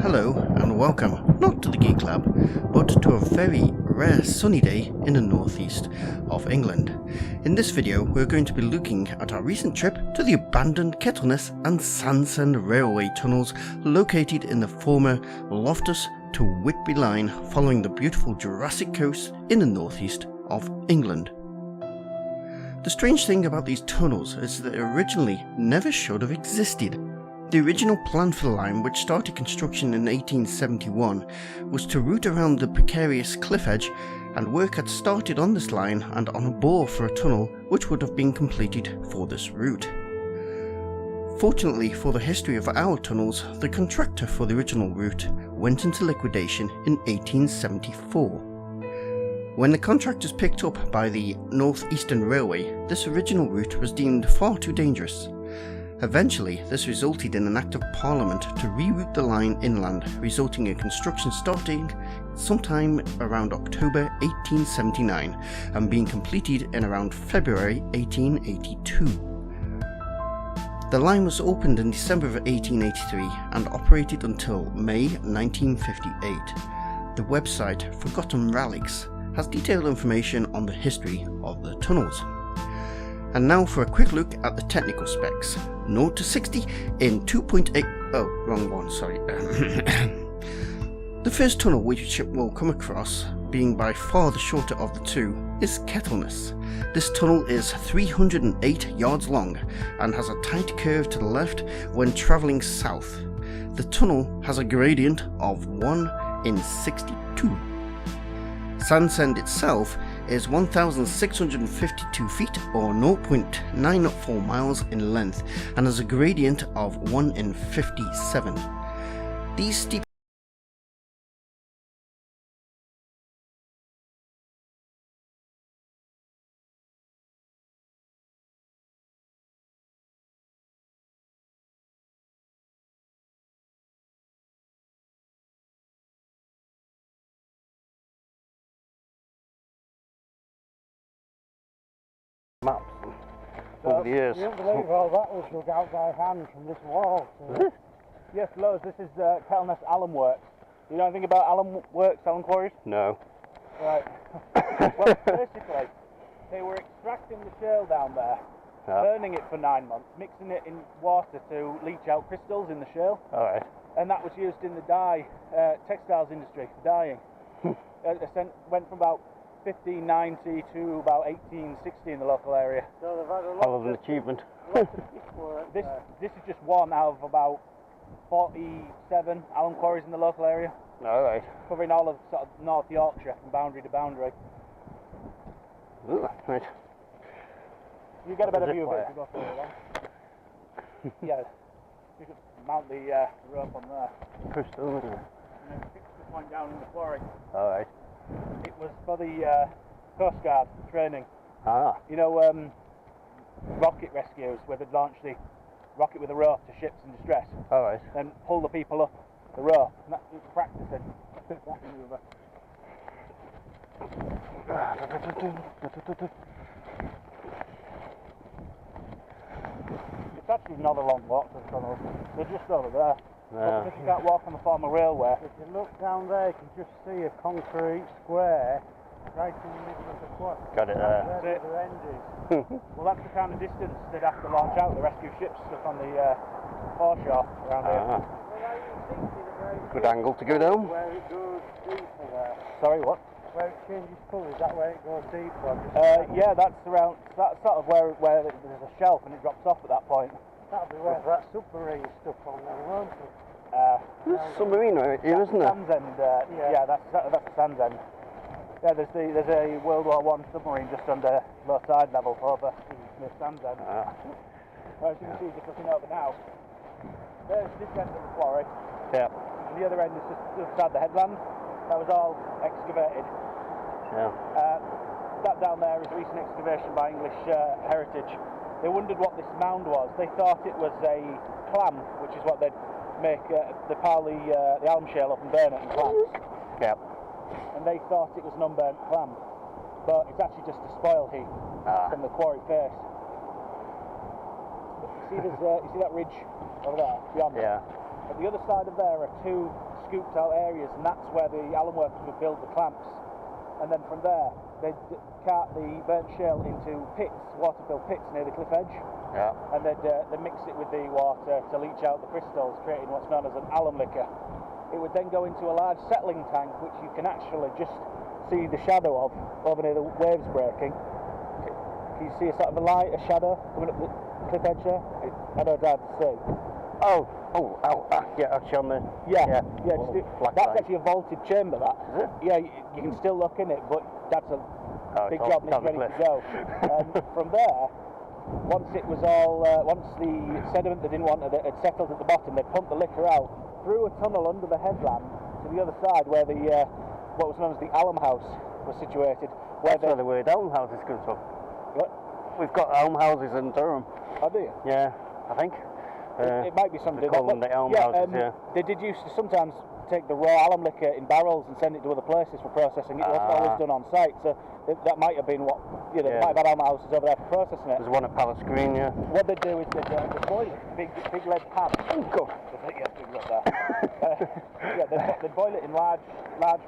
hello and welcome, not to the Geek Lab, but to a very rare sunny day in the northeast of England. In this video we're going to be looking at our recent trip to the abandoned Kettleness and Sandsend railway tunnels located in the former Loftus to Whitby line following the beautiful Jurassic coast in the northeast of England. The strange thing about these tunnels is that they originally never should have existed. The original plan for the line, which started construction in 1871, was to route around the precarious cliff edge, and work had started on this line and on a bore for a tunnel which would have been completed for this route. Fortunately for the history of our tunnels, the contractor for the original route went into liquidation in 1874. When the contract was picked up by the North Eastern Railway, this original route was deemed far too dangerous. Eventually, this resulted in an Act of Parliament to reroute the line inland, resulting in construction starting sometime around October 1879 and being completed in around February 1882. The line was opened in December of 1883 and operated until May 1958. The website Forgotten Relics has detailed information on the history of the tunnels. And now for a quick look at the technical specs. 0 to 60 in 2.8... oh, wrong one, sorry. The first tunnel which we'll come across, being by far the shorter of the two, is Kettleness. This tunnel is 308 yards long and has a tight curve to the left when travelling south. The tunnel has a gradient of 1 in 62. Sandsend itself is 1,652 feet or 0.94 miles in length and has a gradient of 1 in 57. These steep maps over the years. You don't believe all that was dug out by hand from this wall. So. Yes, loads. This is Kettleness Alm Works. You know anything about Alm Works, Alm Quarries? No. Right. Well, basically, they were extracting the shale down there, burning it for 9 months, mixing it in water to leach out crystals in the shale. Alright. And that was used in the dye, textiles industry for dyeing. Went from about 1590 to about 1860 in the local area. So they've had a lot Hell of an achievement. This is just one out of about 47 Alm Quarries in the local area. Alright. Covering all of sort of North Yorkshire from boundary to boundary. Ooh, right. You get a better view of it if you go further along. Yeah, you could mount the rope on there. Push over there. And then fix the point down in the quarry. Alright. It was for the Coast Guard training. Ah. You know, rocket rescues where they'd launch the rocket with a rope to ships in distress. Alright. Then pull the people up the rope. And that's practicing that maneuver. It's actually not a long walk to the tunnels. They're just over there. But because you can't walk on the former railway. If you look down there, you can just see a concrete square right in the middle of the quarry. Got it there. Where the end is. Well, that's the kind of distance they'd have to launch out the rescue ships stuck on the foreshore around here. Well, I was thinking about Good angle to go down. where it goes deeper there. Sorry, what? Where it changes colour, is that where it goes deeper? Yeah, that's around. That's sort of where there's a shelf and it drops off at that point. That'll be where that submarine stuff on there, won't it? There's a submarine right here, isn't there? Sandsend. Yeah, that's the Sandsend. Yeah, there's a World War I submarine just under low tide level over near Sandsend. Well, as you can see, just looking over now, there's this end of the quarry. Yeah. And the other end is just outside the headland. That was all excavated. Yeah. That down there is a recent excavation by English Heritage. They wondered what this mound was. They thought it was a clam, which is what they'd make, they pile the alm shale up and burn it in clams. Yeah. And they thought it was an unburnt clam. But it's actually just a spoil heap from the quarry face. You see that ridge over there, beyond? Yeah. At the other side of there are two scooped out areas, and that's where the alum workers would build the clamps. And then from there, they'd cart the burnt shale into pits, water-filled pits near the cliff edge. Yeah. And they'd mix it with the water to leach out the crystals, creating what's known as an alum liquor. It would then go into a large settling tank, which you can actually just see the shadow of over near the waves breaking. Can you see a sort of a light, a shadow coming up the cliff edge there? I know it's hard to see. Yeah, actually on the... Yeah. Black That's line. actually a vaulted chamber, that. Is it? Yeah, you can still look in it, but that's a big it's job and on it's the ready to cliff. go. And from there, once it was all, once the sediment they didn't want had settled at the bottom, they pumped the liquor out through a tunnel under the headland to the other side where the what was known as the alum house was situated. That's where the word alm houses comes from. What? We've got alm houses in Durham. Oh, do you? Yeah, I think. It might be something. They call them the alm houses, yeah. They did used to sometimes take the raw alum liquor in barrels and send it to other places for processing. It wasn't always done on site, so that might have been what, they might have had alum houses over there for processing it. There's one at Palace Green, yeah. What they do is they boil it, big lead pan. Oh, God. Yes, big lead there. They boil it in large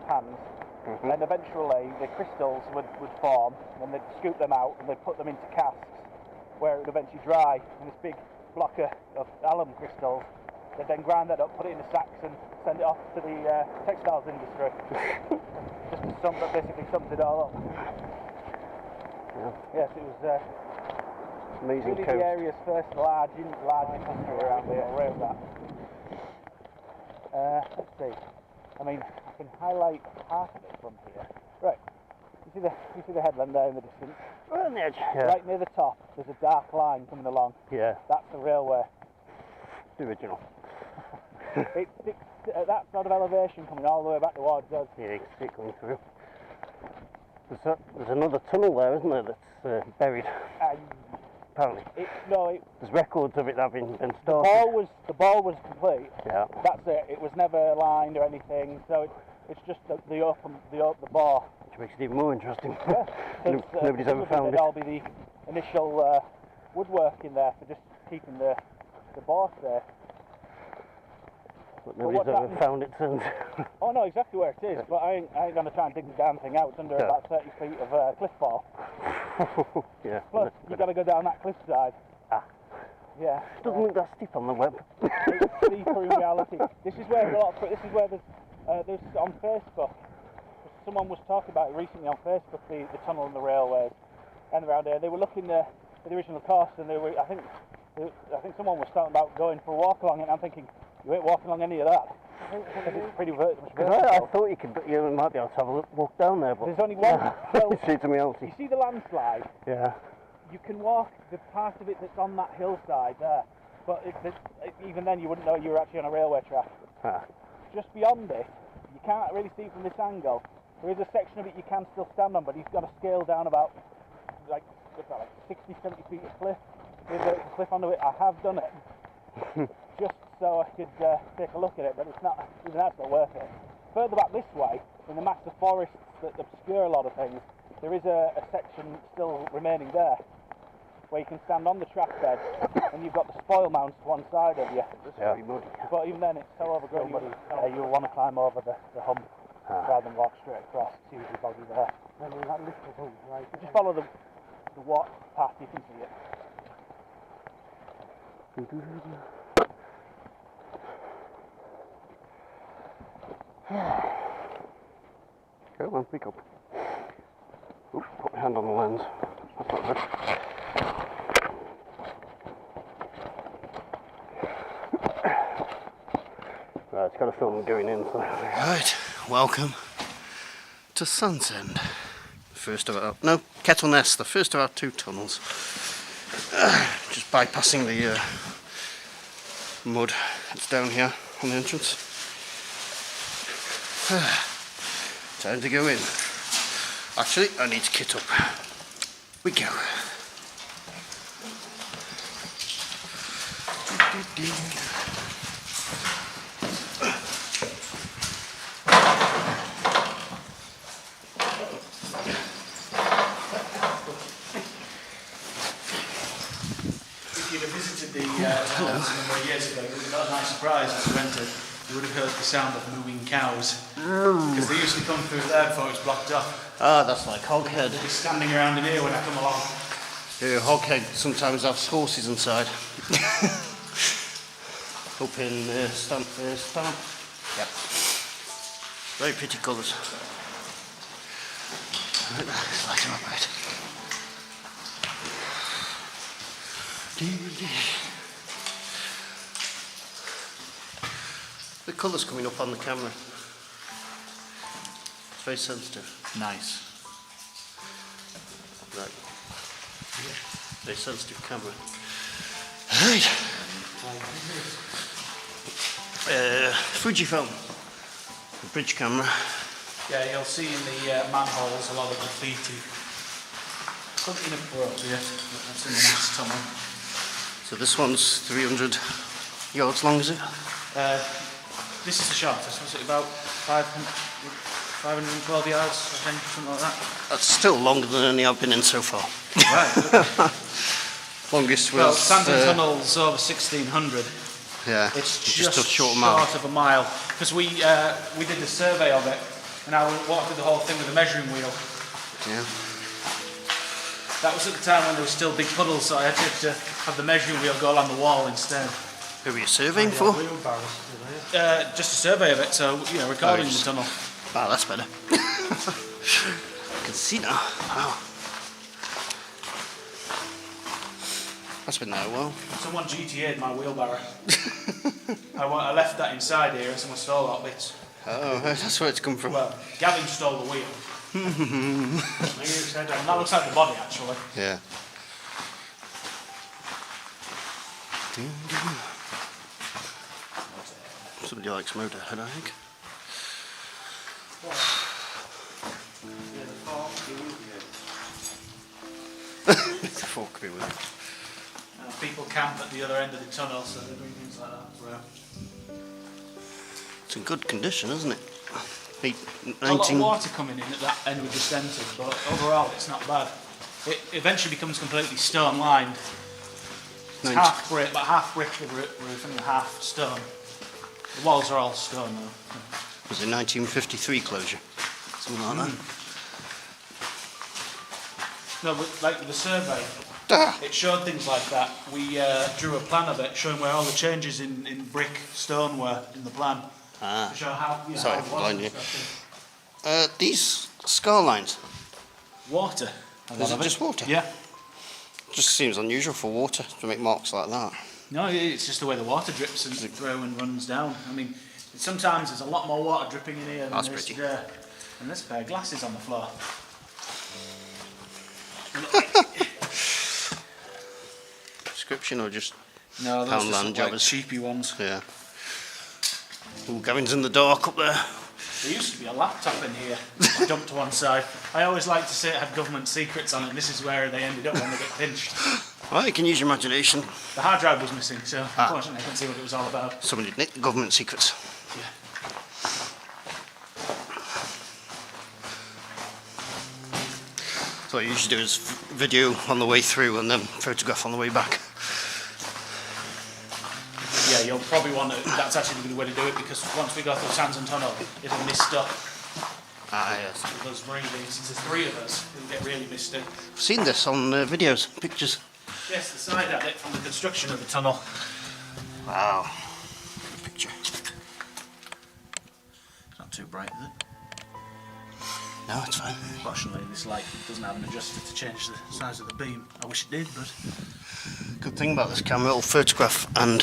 pans, and eventually the crystals would form, and they'd scoop them out and they'd put them into casks where it would eventually dry in this big block of alum crystals. They'd then grind that up, put it in the sacks and send it off to the textiles industry. Just to basically sums it all up. Yeah. Yes, it was Amazing really coast. the area's first large industry around here, around that. Let's see. I mean, I can highlight part of it from here. Right. You see the headland there in the distance? Right on the edge. Yeah. Right near the top, there's a dark line coming along. Yeah. That's the railway. The original. It sticks at that sort of elevation coming all the way back towards us. Yeah, you can see it going through. There's another tunnel there, isn't there, that's buried, apparently. There's records of it having been started. The ball was complete. Yeah. That's it. It was never lined or anything, so it's just the bore. Which makes it even more interesting. Yeah, Nobody's ever found it. That'll be the initial woodwork in there for just keeping the bore there. But nobody's ever found it since. Oh, no, exactly where it is, but I ain't going to try and dig the damn thing out. It's under about 30 feet of cliff fall. Yeah. Plus, you've got to go down that cliffside. Yeah. Doesn't look that steep on the web. It's steeper in reality. This is where there's on Facebook. Someone was talking about it recently on Facebook, the tunnel and the railways and around here. They were looking at the original cost, and I think someone was talking about going for a walk along it. And I'm thinking, you ain't walking along any of that. It's pretty vertical. I thought you might be able to have a walk down there, but there's only one. Well, see to me else. You see the landslide? Yeah. You can walk the part of it that's on that hillside there, but even then you wouldn't know you were actually on a railway track. Just beyond it, you can't really see from this angle. There is a section of it you can still stand on, but you've got to scale down about like 60, 70 feet of cliff. There's a cliff under it. I have done it just so I could take a look at it, but it's not. Even that's not worth it. Further back this way, in the massive forests that obscure a lot of things, there is a section still remaining there, where you can stand on the track bed, and you've got the spoil mounds to one side of you. It's very muddy. But even then, it's so overgrown, you'll want to climb over the hump rather than walk straight across. It's usually boggy there. Then that little hump, right? Just follow the walk path, you can see it. Go on, pick up. Oop, put my hand on the lens. That's not good. Right, it's got a film going in. So. Right, welcome to Sandsend. Kettleness, the first of our two tunnels. Just bypassing the mud that's down here on the entrance. Time to go in. Actually, I need to kit up. We go. If you'd have visited the tunnels a number of years ago, you would have got a nice surprised as we entered. You would have heard the sound of mooing cows. Because they used to come through there before it was blocked off. Ah, that's like Hoghead. They'll be standing around in here when I come along. Yeah, Hoghead sometimes have horses inside. Up in Stamp. Yep. Very pretty colours. Let's light them up a bit. The colour's coming up on the camera. It's very sensitive. Nice. Right. Very sensitive camera. Right. Fujifilm. The bridge camera. Yeah, you'll see in the manholes a lot of graffiti. Something inappropriate. That's in the next tunnel. So this one's 300 yards long, is it? This is the shortest. Was it about 512 yards, I think, something like that? That's still longer than any I've been in so far. Right. Longest was... Well, Sandsend Tunnel's over 1600. Yeah, It's just a short short of a mile. Because we did the survey of it, and I walked through the whole thing with a measuring wheel. Yeah. That was at the time when there were still big puddles, so I had to have the measuring wheel go along the wall instead. Who were you surveying for? Just a survey of it, so, you know, recording the tunnel. Wow, that's better. I can see now. Wow. That's been there a while. Someone GTA'd my wheelbarrow. I left that inside here and someone stole that bit. Oh, that's where it's come from. Well, Gavin stole the wheel. That looks like the body, actually. Yeah. Somebody likes Motorhead, I think. The fork be with it. People camp at the other end of the tunnel, so they're doing things like that. It's in good condition, isn't it? A lot of water coming in at that end we just entered, but overall it's not bad. It eventually becomes completely stone lined. It's half brick, but half brick the roof and half stone. The walls are all stone though. Was it 1953 closure? Something like that. No, but like with the survey, it showed things like that. We drew a plan of it showing where all the changes in brick, stone were in the plan. To show how, Sorry how for blinding you. These scar lines. Water. Is it just water? Yeah. Just seems unusual for water to make marks like that. No, it's just the way the water drips and through and runs down. I mean, sometimes there's a lot more water dripping in here than there is there. And there's a pair of glasses on the floor. Prescription or just no, those are land jobbers? Cheapy ones. Yeah. Oh, Gavin's in the dark up there. There used to be a laptop in here, dumped to one side. I always like to say it had government secrets on it, and this is where they ended up when they get pinched. Well, you can use your imagination. The hard drive was missing, so unfortunately I couldn't see what it was all about. Somebody nicked the government secrets. Yeah. So what you usually do is video on the way through and then photograph on the way back. Yeah, you'll probably want to, that's actually the way to do it, because once we go through Sandsend Tunnel, it'll mist up. Ah, yes. With us breathing, since there's three of us, it'll get really misty. I've seen this on videos, pictures. Yes, the side at it from the construction of the tunnel. Wow. Good picture. It's not too bright, is it? No, it's fine. Fortunately, this light doesn't have an adjuster to change the size of the beam. I wish it did, but... Good thing about this camera, it'll photograph and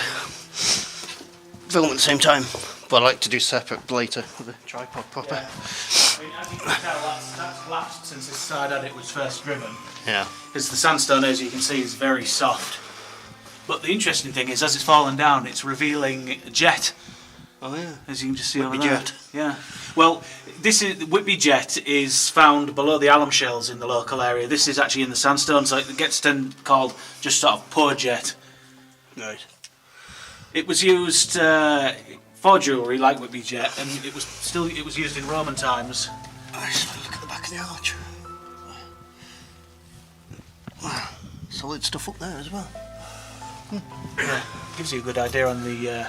film at the same time. But I like to do separate later with the tripod proper. Yeah. I mean, as you can tell, that's collapsed since this side at it was first driven. Yeah. Because the sandstone, as you can see, is very soft. But the interesting thing is, as it's fallen down, it's revealing a jet. Oh yeah. As you can just see Whitby over there. jet. Yeah. Well, this is Whitby jet is found below the alum shells in the local area. This is actually in the sandstone, so it gets then called just sort of poor jet. Right. It was used for jewellery, like Whitby jet, and it was used in Roman times. Nice. Look at the back of the arch. Wow. Solid stuff up there as well. Yeah. Gives you a good idea on the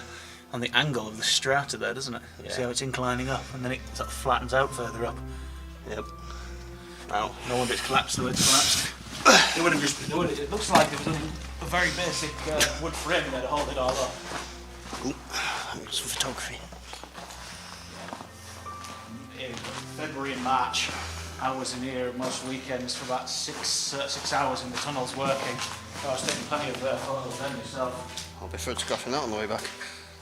on the angle of the strata there, doesn't it? Yeah. See how it's inclining up, and then it sort of flattens out further up. Yep. Wow. No wonder it's collapsed the way it's collapsed. It would have just. It looks like there was a very basic wood frame there to hold it all up. Ooh, some photography. In February and March, I was in here most weekends for about 6 hours in the tunnels working. I was taking plenty of photos then myself. I'll be photographing that on the way back.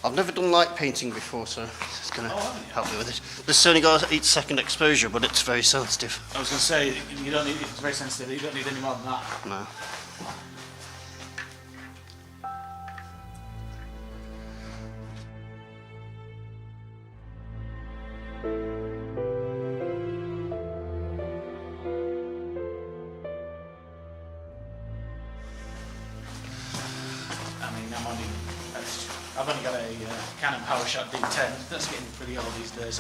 I've never done light painting before, so it's going to help me with it. This only got 8-second exposure, but it's very sensitive. I was going to say, you don't need, it's very sensitive, you don't need any more than that. No. I've only got a Canon PowerShot D10. That's getting pretty old these days,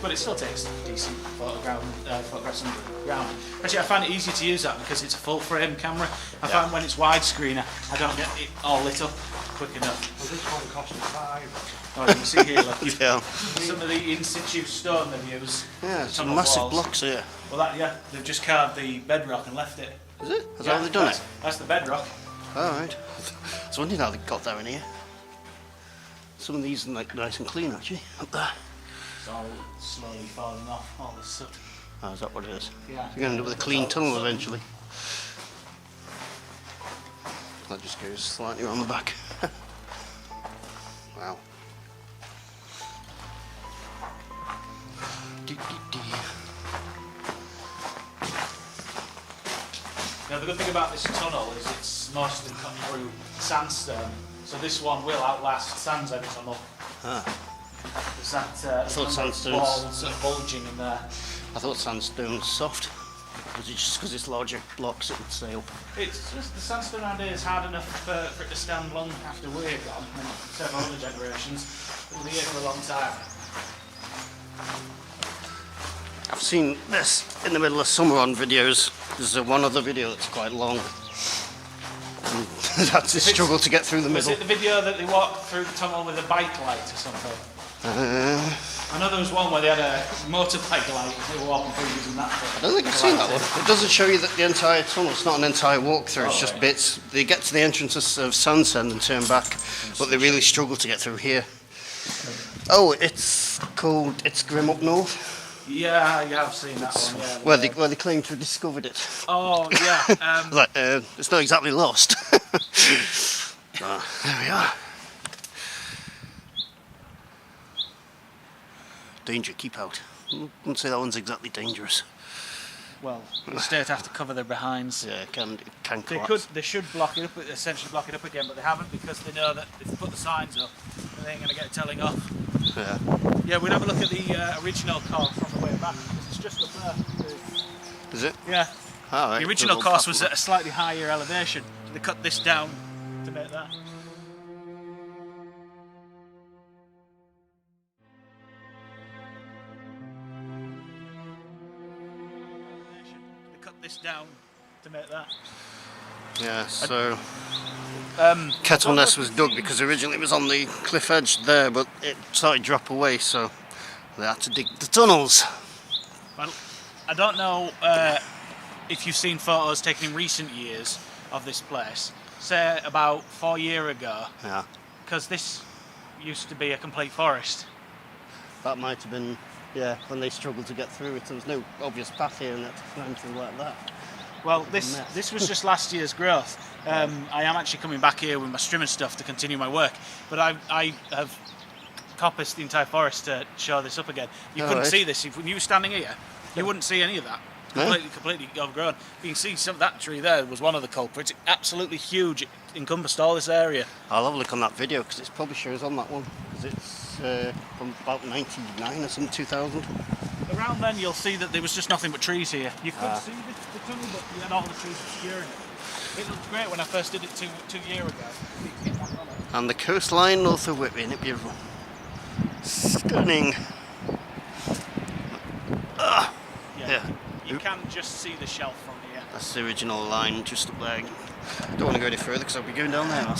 but it still takes decent photographs on the ground. Actually, I find it easier to use that because it's a full frame camera. I find when it's widescreen, I don't get it all lit up quick enough. Well, this one cost me £5. Oh, you can see here, look, Yeah. some of the in-situ stone they've used. Yeah, some tunnel massive walls. blocks here. Well, they've just carved the bedrock and left it. Is it? Has that how they've done it? That's the bedrock. Alright. I was wondering how they got there in here. Some of these are like nice and clean actually, up there. It's all slowly falling off, all the soot. Oh, is that what it is? Yeah. You're going to end up with a clean tunnel eventually. That just goes slightly around the back. Wow. Now the good thing about this tunnel is it's mostly come through sandstone, so this one will outlast Sandsend tunnel. Ah. There's that thought sandstone's- wall sort of bulging in there. I thought sandstone's soft. Was it just because it's larger blocks it would stay up? It's just the sandstone around here is hard enough for it to stand long after we're gone, and several other generations. It'll be here for a long time. I've seen this in the middle of summer on videos. There's one other video that's quite long. And that's a struggle to get through the Was middle. it the video that they walked through the tunnel with a bike light or something? I know there was one where they had a motorbike light and they were walking through using that. I don't think I've seen that one. It doesn't show you the entire tunnel. It's not an entire walkthrough. It's just bits. They get to the entrance of Sandsend and turn back, but they really struggle to get through here. Oh, it's called Grim Up North. Yeah, you have seen that one. Yeah, Where they claim to have discovered it. Oh yeah. Like, it's not exactly lost. There we are. Danger, keep out. I wouldn't say that one's exactly dangerous. Well, the state have to cover their behinds. Yeah, it can They collapse. they should block it up, essentially block it up again, but they haven't because they know that if they put the signs up, they ain't going to get it telling off. Yeah. Yeah, we'd have a look at the original course from the way back because it's just up there. Is it? Yeah. All right. The original course was at a slightly higher elevation. They cut this down to make that. They cut this down to make that. Yeah, so Kettleness was dug because originally it was on the cliff edge there, but it started to drop away, so they had to dig the tunnels. Well, I don't know if you've seen photos taken in recent years of this place, say about 4 years ago, Yeah. because this used to be a complete forest. That might have been, yeah, when they struggled to get through it. There was no obvious path here and they had to climb through like that. Well, this was just last year's growth. I am actually coming back here with my strimming stuff to continue my work, but I have coppiced the entire forest to show this up again. You couldn't see this if you were standing here. You wouldn't see any of that. Completely overgrown. You can see some of that tree there was one of the culprits. Absolutely huge. It encompassed all this area. I'll have a look on that video because it probably shows on that one because it's from about 99 or something, 2000. Around then you'll see that there was just nothing but trees here. You could see the tunnel, but you had all the trees obscuring it. It looked great when I first did it two years ago. And the coastline north of Whitby, isn't it beautiful? Stunning. Yeah. You can just see the shelf from here. That's the original line just up there. Don't want to go any further because I'll be going down there.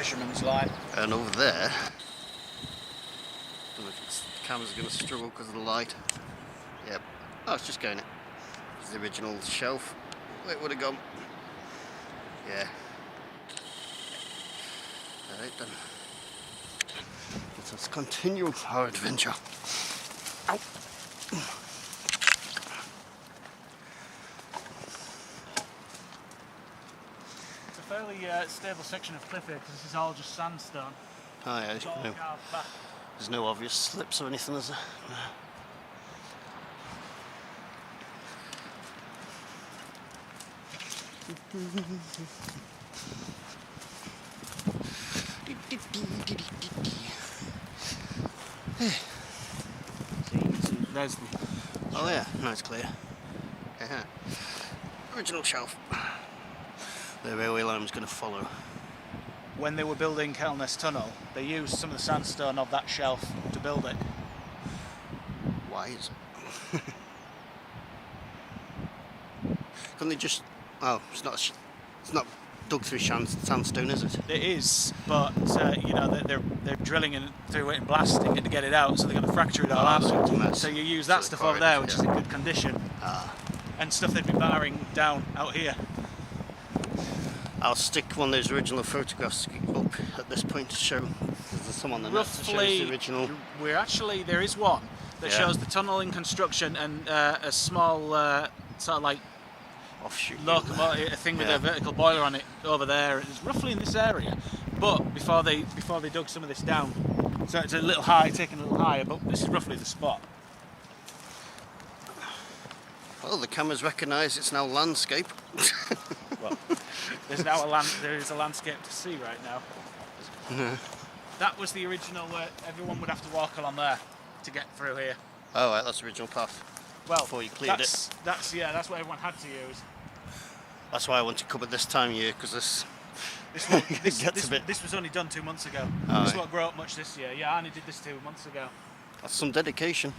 fisherman's line. And over there, I don't know if the camera's going to struggle because of the light. Yep. Oh, it's just going it. It's the original shelf. Where it would have gone. Yeah. Alright then. Let us continue our adventure. Ow. It's a fairly stable section of cliff here because this is all just sandstone. Oh yeah, It's all no, carved back. there's no obvious slips or anything, is there? No. There's the Oh yeah, nice clear. Yeah. Original shelf. The railway line was going to follow. when they were building Kettleness Tunnel, they used some of the sandstone of that shelf to build it. Why is it? Couldn't they just? Oh, it's not dug through sandstone, is it? It is, but you know they're drilling through it and blasting it to get it out, so they're going to fracture it all out. So you use that stuff over there, which is in good condition, and stuff they'd be barring down out here. I'll stick one of those original photographs up at this point to show. There's some on the net that shows the original. There is one that shows the tunnel in construction and a small sort of like Offshoot locomotive, a thing with a vertical boiler on it over there. It's roughly in this area, but before they dug some of this down, so it's a little high, taken a little higher. But this is roughly the spot. Well, the cameras recognise it's now landscape. Well, there is a landscape to see right now. Yeah. That was the original where everyone would have to walk along there to get through here. Oh, right, that's the original path. Well, before you cleared that's what everyone had to use. That's why I want to cover this time of year, because This was only done 2 months ago. Oh, This won't grow up much this year. Yeah, I only did this 2 months ago. That's some dedication.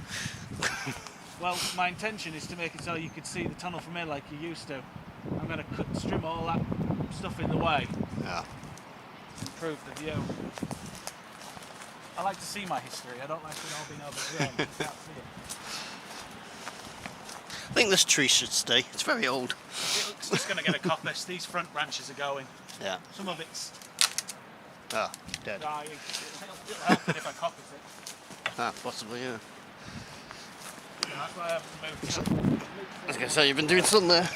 Well, my intention is to make it so you could see the tunnel from here like you used to. I'm going to trim all that stuff in the way. Yeah. Improve the view. I like to see my history. I don't like it all being overgrown. You can't see it. I think this tree should stay. It's very old. It's just going to get a coppice. These front branches are going. Yeah. Some of it's Dead. dying. It'll help it if I coppice it. Possibly, yeah. Yeah, that's why I haven't moved. I was going to say, you've been doing something there.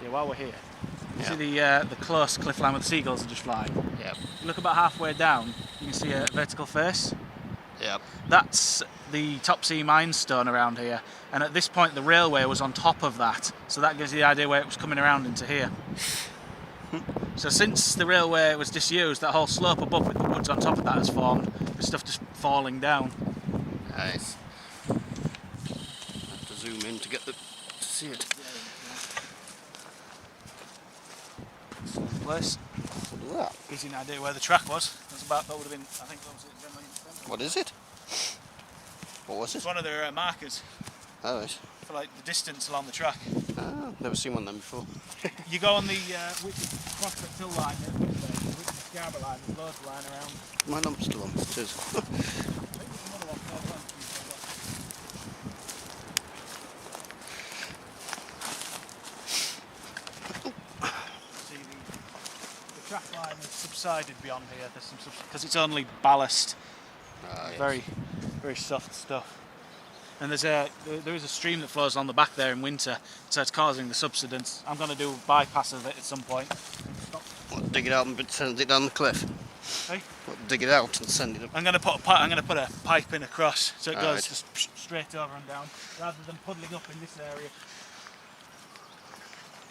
Yeah, while we're here, you see the close cliff line with the seagulls are just flying. Yeah. You look about halfway down, you can see a vertical face. Yeah. That's the top sea mine stone around here, and at this point the railway was on top of that, so that gives you the idea where it was coming around into here. So since the railway was disused, that whole slope above with the woods on top of that has formed, with stuff just falling down. Nice. I have to zoom in to see it. Place. Yeah. Gives you an idea where the track was. That would have been, I think that was it. What is it? What was it? It's one of their markers Oh, right. for like the distance along the track. Never seen one of them before. You go on the Whitby Prospect Hill line, the Whitby Scarborough line, there's loads lying around. My nump's still on. It is. I think there's another one further on. See, the track line has subsided beyond here. There's some because it's only ballast. Yes. Very, very soft stuff. And there is a stream that flows on the back there in winter, so it's causing the subsidence. I'm going to do a bypass of it at some point. What, dig it out and send it down the cliff? Hey? What, dig it out and send it up? I'm going to put a pipe in across, so it goes just straight over and down, rather than puddling up in this area.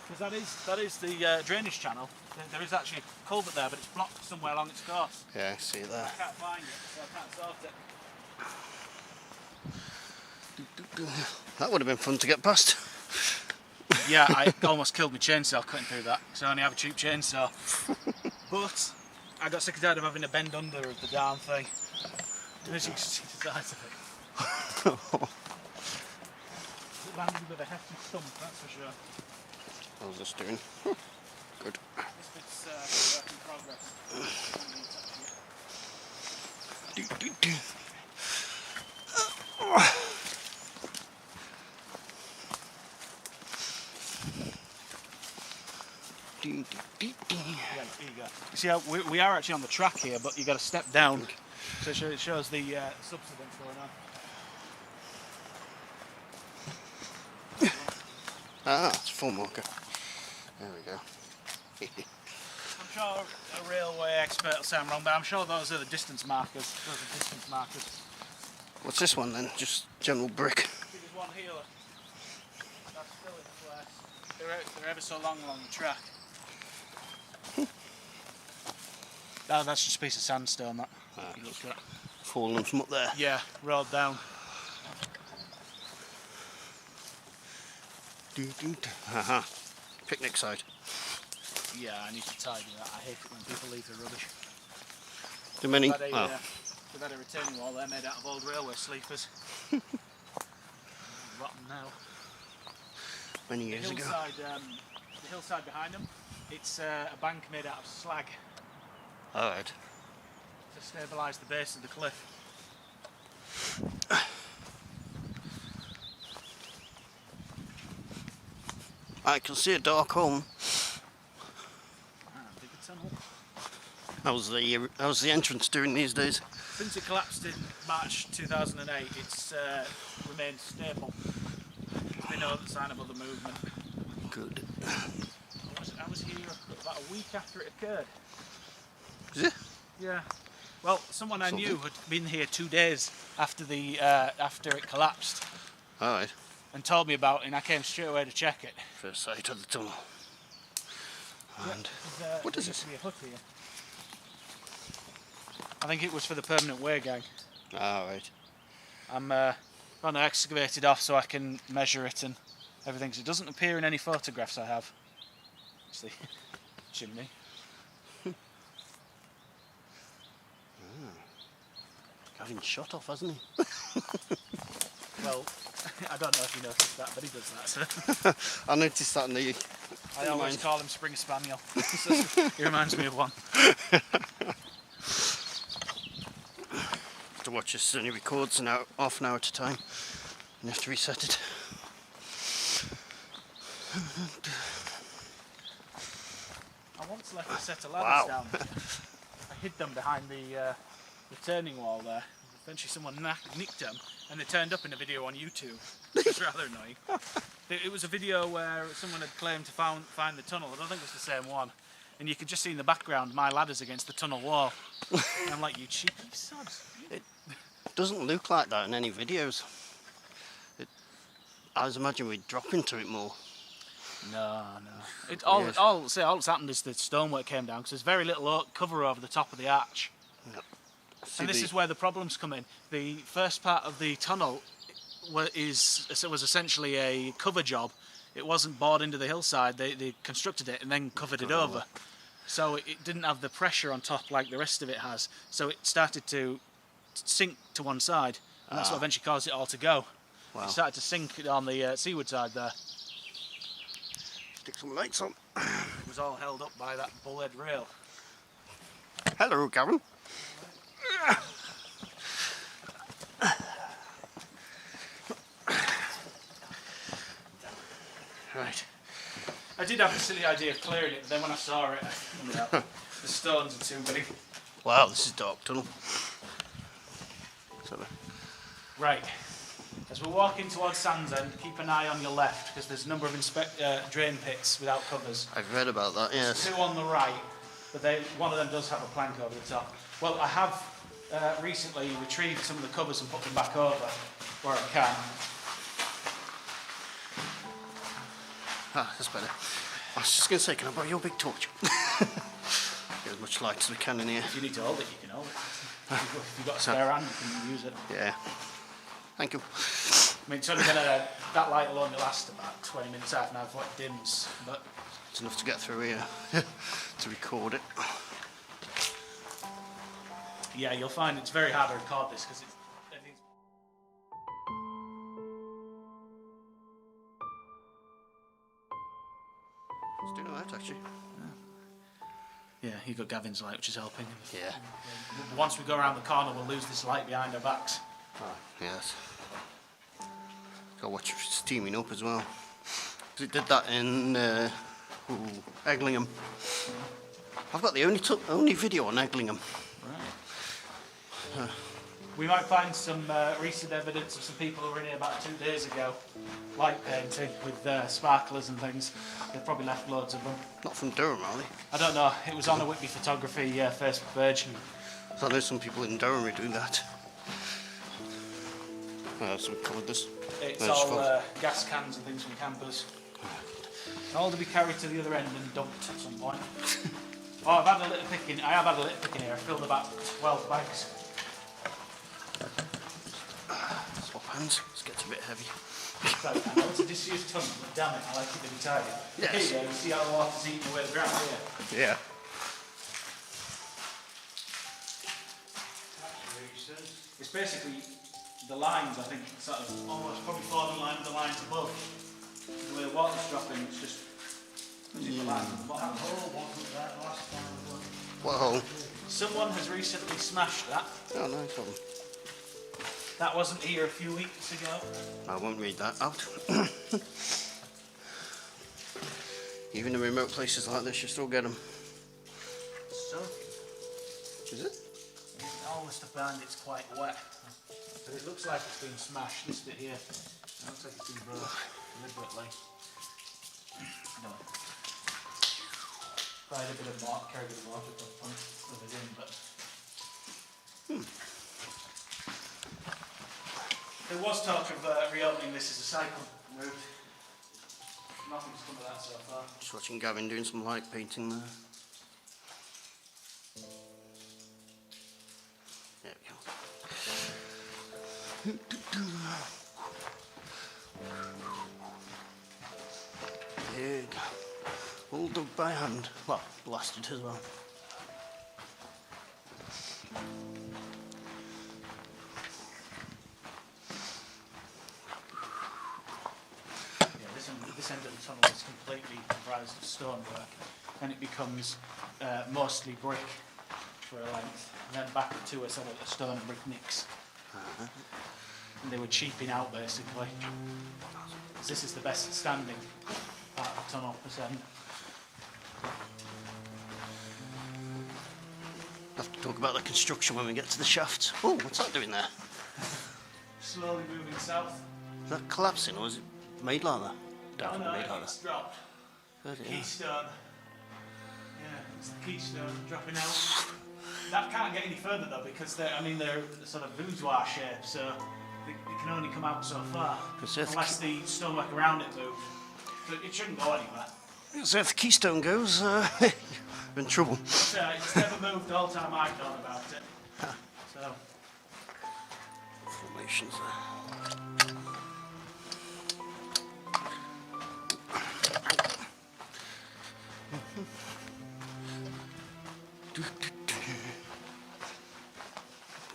Because that is the drainage channel. There is actually a culvert there, but it's blocked somewhere along its course. Yeah, I see it there. I can't find it, so I can't sort it. That would have been fun to get past. Yeah, I almost killed my chainsaw cutting through that, because I only have a cheap chainsaw. But I got sick and tired of having to bend under of the darn thing. As you can see the size of it. landed with a hefty thump, that's for sure. How's this doing? Good. This bit's a work in progress. Do, do, do. Do, do, do, do. Yeah, here you go. You see how we are actually on the track here, but you got to step down, so it shows the subsidence going on. Ah, it's a full marker. There we go. I'm sure a railway expert will say I'm wrong, but I'm sure those are the distance markers. Those are distance markers. What's this one then? Just general brick. See, there's one here. That's still in place. They're ever so long along the track. That's just a piece of sandstone, that. Looks like. Falling from up there. Yeah, rolled down. Haha. Picnic site. Yeah, I need to tidy that. I hate it when people leave their rubbish. Too many? They've had a retaining wall there made out of old railway sleepers. Rotten now. Many years ago. The hillside behind them, it's a bank made out of slag Alright. to stabilise the base of the cliff. I can see a dark home. Big tunnel. How's the entrance doing these days? Since it collapsed in March 2008, it's remained stable. There's been no other sign of other movement. Good. I was here about a week after it occurred. Is it? Yeah. Well, someone I knew had been here 2 days after after it collapsed Alright. and told me about it, and I came straight away to check it. First sight of the tunnel. And what is There used this? to be a hut here. I think it was for the permanent way gang. Alright. I'm going to excavate it off so I can measure it and everything. 'Cause it doesn't appear in any photographs I have. It's the chimney. Having shot off, hasn't he? Well, I don't know if you noticed that, but he does that. So. I noticed that in the... I always call him Spring Spaniel. He reminds me of one. To watch this only records half an hour at a time. And you have to reset it. I once left a set of ladders down. I hid them behind the turning wall there. Eventually someone nicked them and they turned up in a video on YouTube. It was rather annoying. It was a video where someone had claimed to find the tunnel. I don't think it was the same one. And you could just see in the background my ladders against the tunnel wall. And I'm like, you cheeky sods. It doesn't look like that in any videos. I was imagining we'd drop into it more. No. All that's happened is the stonework came down because there's very little cover over the top of the arch. No. And this is where the problems come in. The first part of the tunnel was essentially a cover job. It wasn't bored into the hillside. They constructed it and then covered it over. So it didn't have the pressure on top like the rest of it has. So it started to sink to one side. And that's what eventually caused it all to go. Wow. It started to sink on the seaward side there. Stick some lights on. It was all held up by that bulkhead rail. Hello, Gavin. Right. I did have a silly idea of clearing it, but then when I saw it, the stones are too big. Wow, this is a dark tunnel. Right. As we're walking towards Sandsend, keep an eye on your left because there's a number of drain pits without covers. I've read about that, yes. There's two on the right, but one of them does have a plank over the top. Well, I have recently retrieved some of the covers and put them back over where I can. Ah, that's better. I was just going to say, can I borrow your big torch? Get as much light as we can in here. If you need to hold it, you can hold it. If you've got a spare hand, you can use it. Yeah. Thank you. I mean, it's only that light will only last about 20 minutes, half an hour before it dims, but It's enough to get through here to record it. yeah, you'll find it's very hard to record this because it's was doing alright actually. Yeah, you got Gavin's light, which is helping. Yeah. Once we go around the corner, we'll lose this light behind our backs. Oh, yes. Got to watch it steaming up as well. Because it did that in Eglingham. I've got the only video on Eglingham. Right. We might find some recent evidence of some people who were in here about 2 days ago, light painting with sparklers and things. They've probably left loads of them. Not from Durham, are they? I don't know. It was on a Whitby Photography Facebook page. I know some people in Durham who do that. So we covered this. It's all gas cans and things from campers. All to be carried to the other end and dumped at some point. Oh, I have had a litter pick in here. I filled about 12 bags. Swap hands. This gets a bit heavy. So, I know it's a disused tunnel, but damn it, I like it to be tidy. Yes. Here you see how the water's eating away the ground here. Yeah. It's basically the lines, I think, sort of almost probably forming line with the lines above. The way the water's dropping, it's just the lines at the bottom. What hole? Someone has recently smashed that. Oh, no problem. That wasn't here a few weeks ago. I won't read that out. Even in remote places like this, you still get them. So, Is it? all the stuff behind it's quite wet. But it looks like it's been smashed, this bit here. It looks like it's been broke deliberately. No. Tried a bit of mortar, carried a bit of mortar to punch it in, but... There was talk of reopening this as a cycle route. Nothing's come of that so far. Just watching Gavin doing some light painting there. There we go. There you go. All dug by hand. Well, blasted as well. This end of the tunnel is completely comprised of stonework, and it becomes mostly brick for a length, and then back to a sort of a stone brick mix. And they were cheaping out basically. This is the best standing part of the tunnel, this end. We'll have to talk about the construction when we get to the shafts. Oh, what's that doing there? Slowly moving south. Is that collapsing or is it made like that? Oh Definitely no, made like it's that. dropped. Good, yeah. Keystone. Yeah, it's the keystone dropping out. That can't get any further though because they're sort of boudoir shape, so it can only come out so far unless the stonework around it moves. So it shouldn't go anywhere. So if the keystone goes, you're in trouble. It's never moved the whole time I've known about it. So Formations there.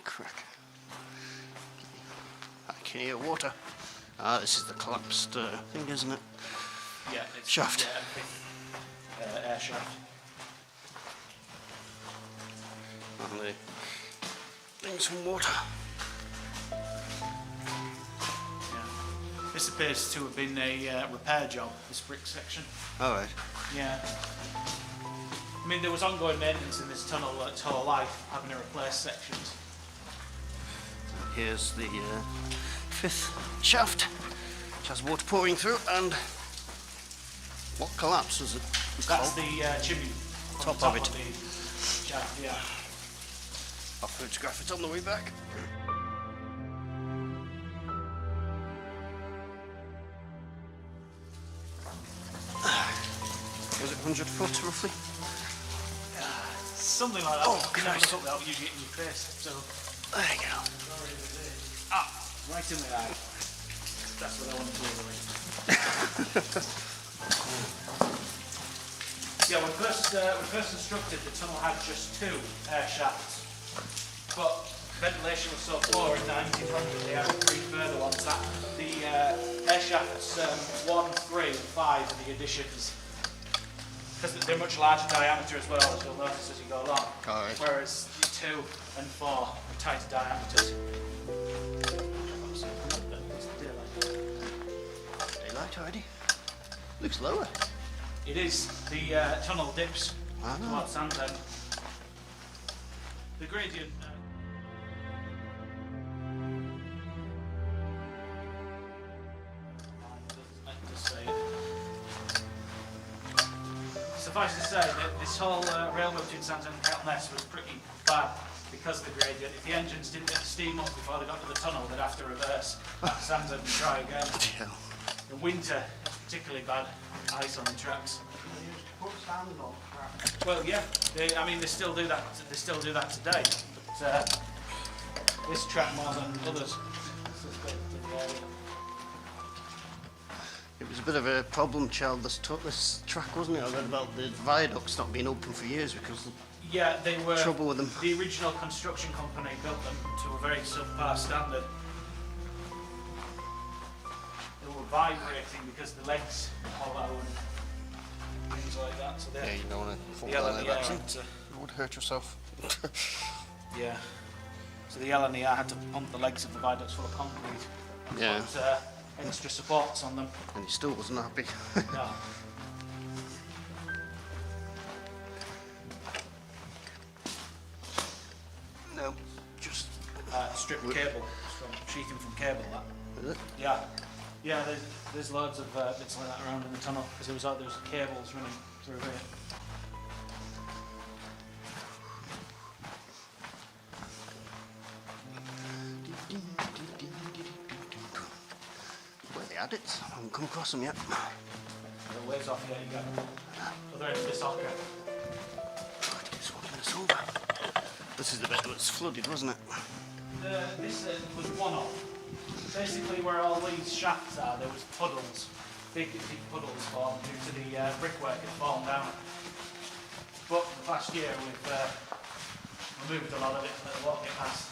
Crack. I can hear water. Ah, this is the collapsed thing, isn't it? yeah, it's Shaft. Yeah, a big, air shaft. And they bring some water. This appears to have been a repair job, this brick section. Alright. Yeah. I mean, there was ongoing maintenance in this tunnel its whole life, having to replace sections. Here's the fifth shaft, which has water pouring through, and what collapse was it? That's the chimney. On Top of it. The shaft, yeah. I'll photograph it on the way back. Was it 100 foot roughly? Something like that. Oh, you never Christ. look without using it in your face. So, There you go. right in the eye. That's what I want to do. Yeah, when first constructed, the tunnel had just 2 air shafts, but ventilation was so poor in the 1900s they added 3 further ones. The air shafts 1, 3, and 5 are the additions. because they're much larger diameter as well, as you'll notice as you go along. Alright. Whereas the 2 and 4 are tighter diameters. Daylight already? Looks lower. It is. The tunnel dips towards Sandsend. The gradient. Suffice to say that this whole railway between Sandsend and Kettleness was pretty bad because of the gradient. If the engines didn't get the steam up before they got to the tunnel, they'd have to reverse back to Sandsend and try again. Yeah. In winter, it's particularly bad. Ice on the tracks. Well, yeah. I mean, they still do that. They still do that today. But this track more than others. It was a bit of a problem child, this track, wasn't it? I read about the viaducts not being open for years because of they were trouble with them. The original construction company built them to a very subpar standard. They were vibrating because the legs were hollow and things like that. So Yeah, you don't want to fall the L down and like the R that. You would hurt yourself. Yeah. So the L and the R had to pump the legs of the viaducts full of concrete. Yeah. Put extra supports on them. And he still wasn't happy. No. No, just... Strip cable, sheathing from cable, that. Is it? Yeah. Yeah, there's loads of bits like that around in the tunnel, because there was cables running through here. Where they had it? I haven't come across them yet. The ways off here, you go. Other end of this ocker. Oh, it's walking us over. This is the bit that was flooded, wasn't it? This was one off. Basically, where all these shafts are, there was puddles, big puddles formed due to the brickwork had fallen down. But the past year we've removed a lot of it to let the water get past.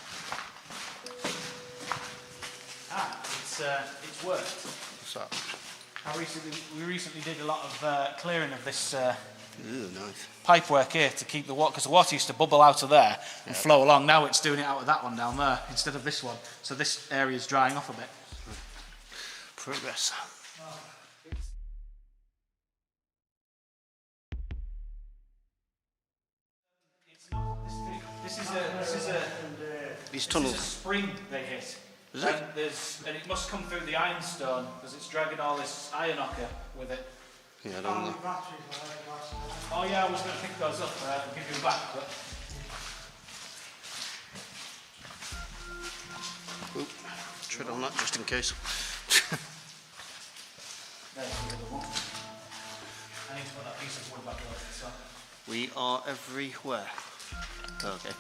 It's worked. What's that? We recently did a lot of clearing of this Nice. pipe work here to keep the water, because the water used to bubble out of there and flow along. Now it's doing it out of that one down there instead of this one. So this area is drying off a bit. Progress. These tunnels. This is a spring they hit. Is it? And it must come through the ironstone because it's dragging all this iron ocker with it. Yeah, I don't know. Oh yeah, I was going to pick those up and give you them back, but... Oop, tread on that just in case. There's the other one. I need to put that piece of wood back over, so... We are everywhere. Okay.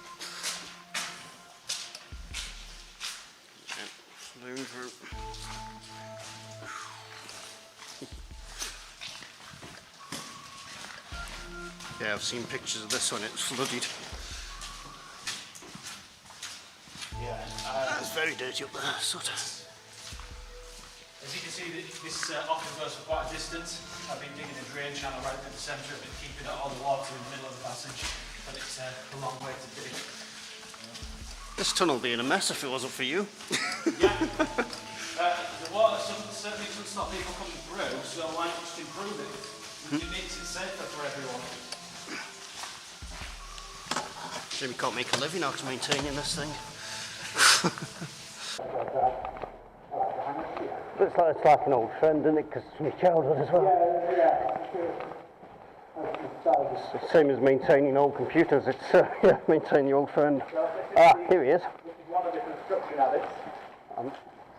Flowing through. Yeah, I've seen pictures of this one, it's flooded. Yeah. It's very dirty up there, sort of. As you can see, this ocker goes for quite a distance. I've been digging a drain channel right in the centre of it, keeping all the water in the middle of the passage, but it's a long way to dig. This tunnel would be in a mess if it wasn't for you. Yeah. The water certainly shouldn't stop people coming through, so why not just improve it? It makes it safer for everyone. Jimmy can't make a living out of maintaining this thing. It's like an old friend, isn't it? Because it's my childhood as well. It's the same as maintaining old computers. It's maintaining your old friend. Here he is. This is one of the construction adits.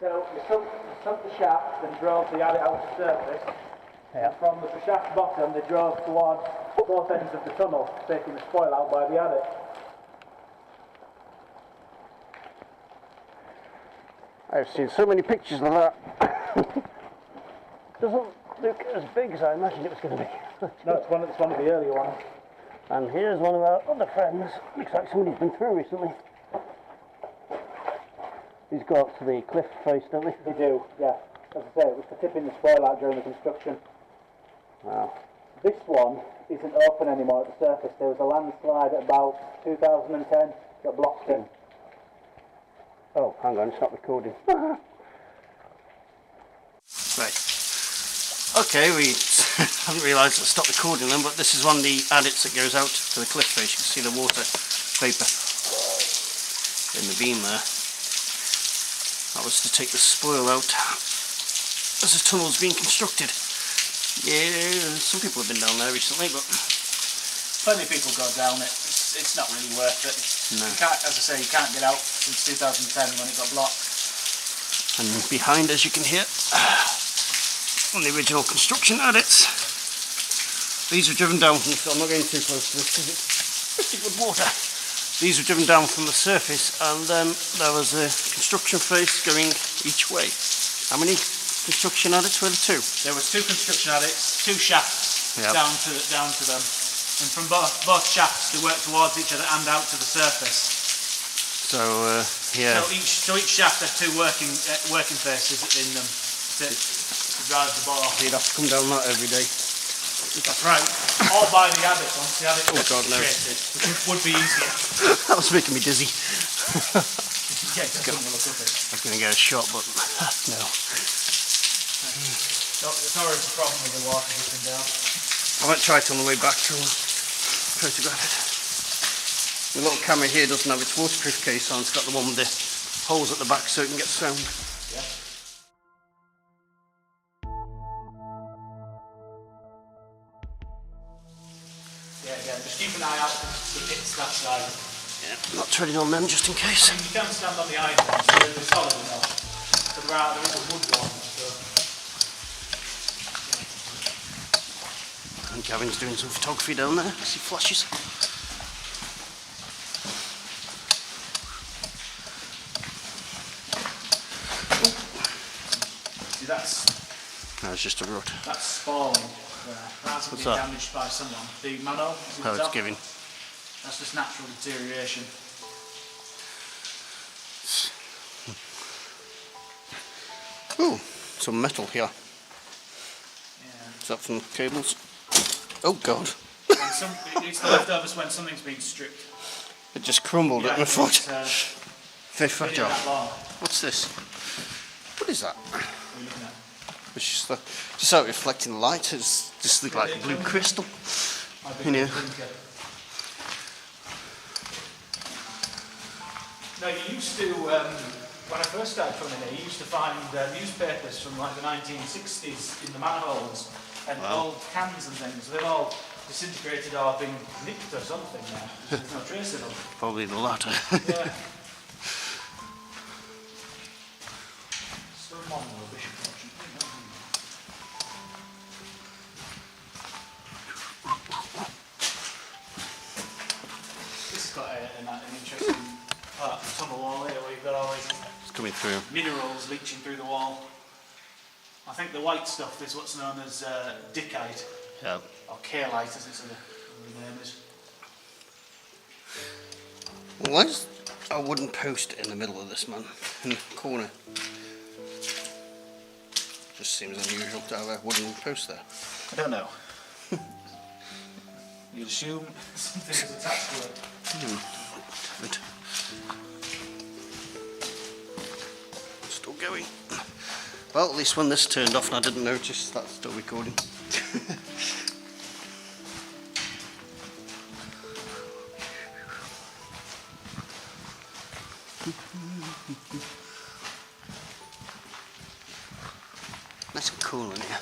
So you sunk the shaft and drove the adit out to surface. Yeah. From the shaft bottom, they drove towards both ends of the tunnel, taking the spoil out by the adit. I've seen so many pictures of that. Doesn't look as big as I imagined it was going to be. No, it's one of the earlier ones. And here's one of our other friends. Looks like somebody's been through recently. These go up to the cliff face, don't they? They do, yeah. As I say, it was for tipping the spoil out during the construction. Wow. This one isn't open anymore at the surface. There was a landslide at about 2010 that blocked it. Oh, hang on, it's not recording. Right. Okay, we haven't realised to stop recording them, but this is one of the adits that goes out to the cliff face. You can see the water vapour in the beam there. That was to take the spoil out as the tunnel's being constructed. Yeah, some people have been down there recently, but Plenty of people go down it. It's not really worth it. No. You can't, as I say, you can't get out since 2010 when it got blocked. and behind, as you can hear, on the original construction adits. These were driven down from, I'm not going too close to this because it's pretty good water. These were driven down from the surface, and then there was a construction face going each way. How many construction adits were there? Two? There was two construction adits, two shafts down to them, and from both shafts they work towards each other and out to the surface. So yeah. So each shaft had two working faces in them to drive the bore. You'd have to come down that every day. That's right. All by the adit once the adit Oh God, no. created, which would be easier. That was making me dizzy. Yeah, just have a look up it. I was going to get a shot, but no. There's always a problem with the water dripping down. I might try it on the way back to photograph it. The little camera here doesn't have its waterproof case on, it's got the one with the holes at the back so it can get sound. Yeah. Yeah, again, just keep an eye out for the pits that side. Yeah, not treading on them just in case. I mean, you can stand on the iron ones, so they're solid enough. So there is a wood one. So. And Gavin's doing some photography down there, I see flashes. See, that's just a rut. That's spalling. That's been that? damaged by someone. The mano. Oh, it's giving. That's just natural deterioration. Oh, some metal here. Yeah. Is that from the cables? Oh God. It's the leftovers when something's been stripped. It just crumbled at my foot. Very Been fragile. that long. What's this? What is that? What are you looking at? It's just out reflecting light. It's just look like a blue crystal. In here. No, you used to, when I first started coming here, you used to find newspapers from like the 1960s in the manholes and old cans and things. They've all disintegrated or been nicked or something now. There's no trace of them. Probably the latter. Yeah. Some modern rubbish, unfortunately. This has got an interesting part of the tunnel wall here where you've got all these It's coming through. minerals leaching through the wall. I think the white stuff is what's known as dickite, Yeah. or kaolite as its other name is. Well, why is a wooden post in the middle of this, man? In the corner. Just seems unusual to have a wooden post there. I don't know. You'd assume something is attached to it. Good. Still going. Well, at least when this turned off and I didn't notice, that's still recording. Nice and cool in here.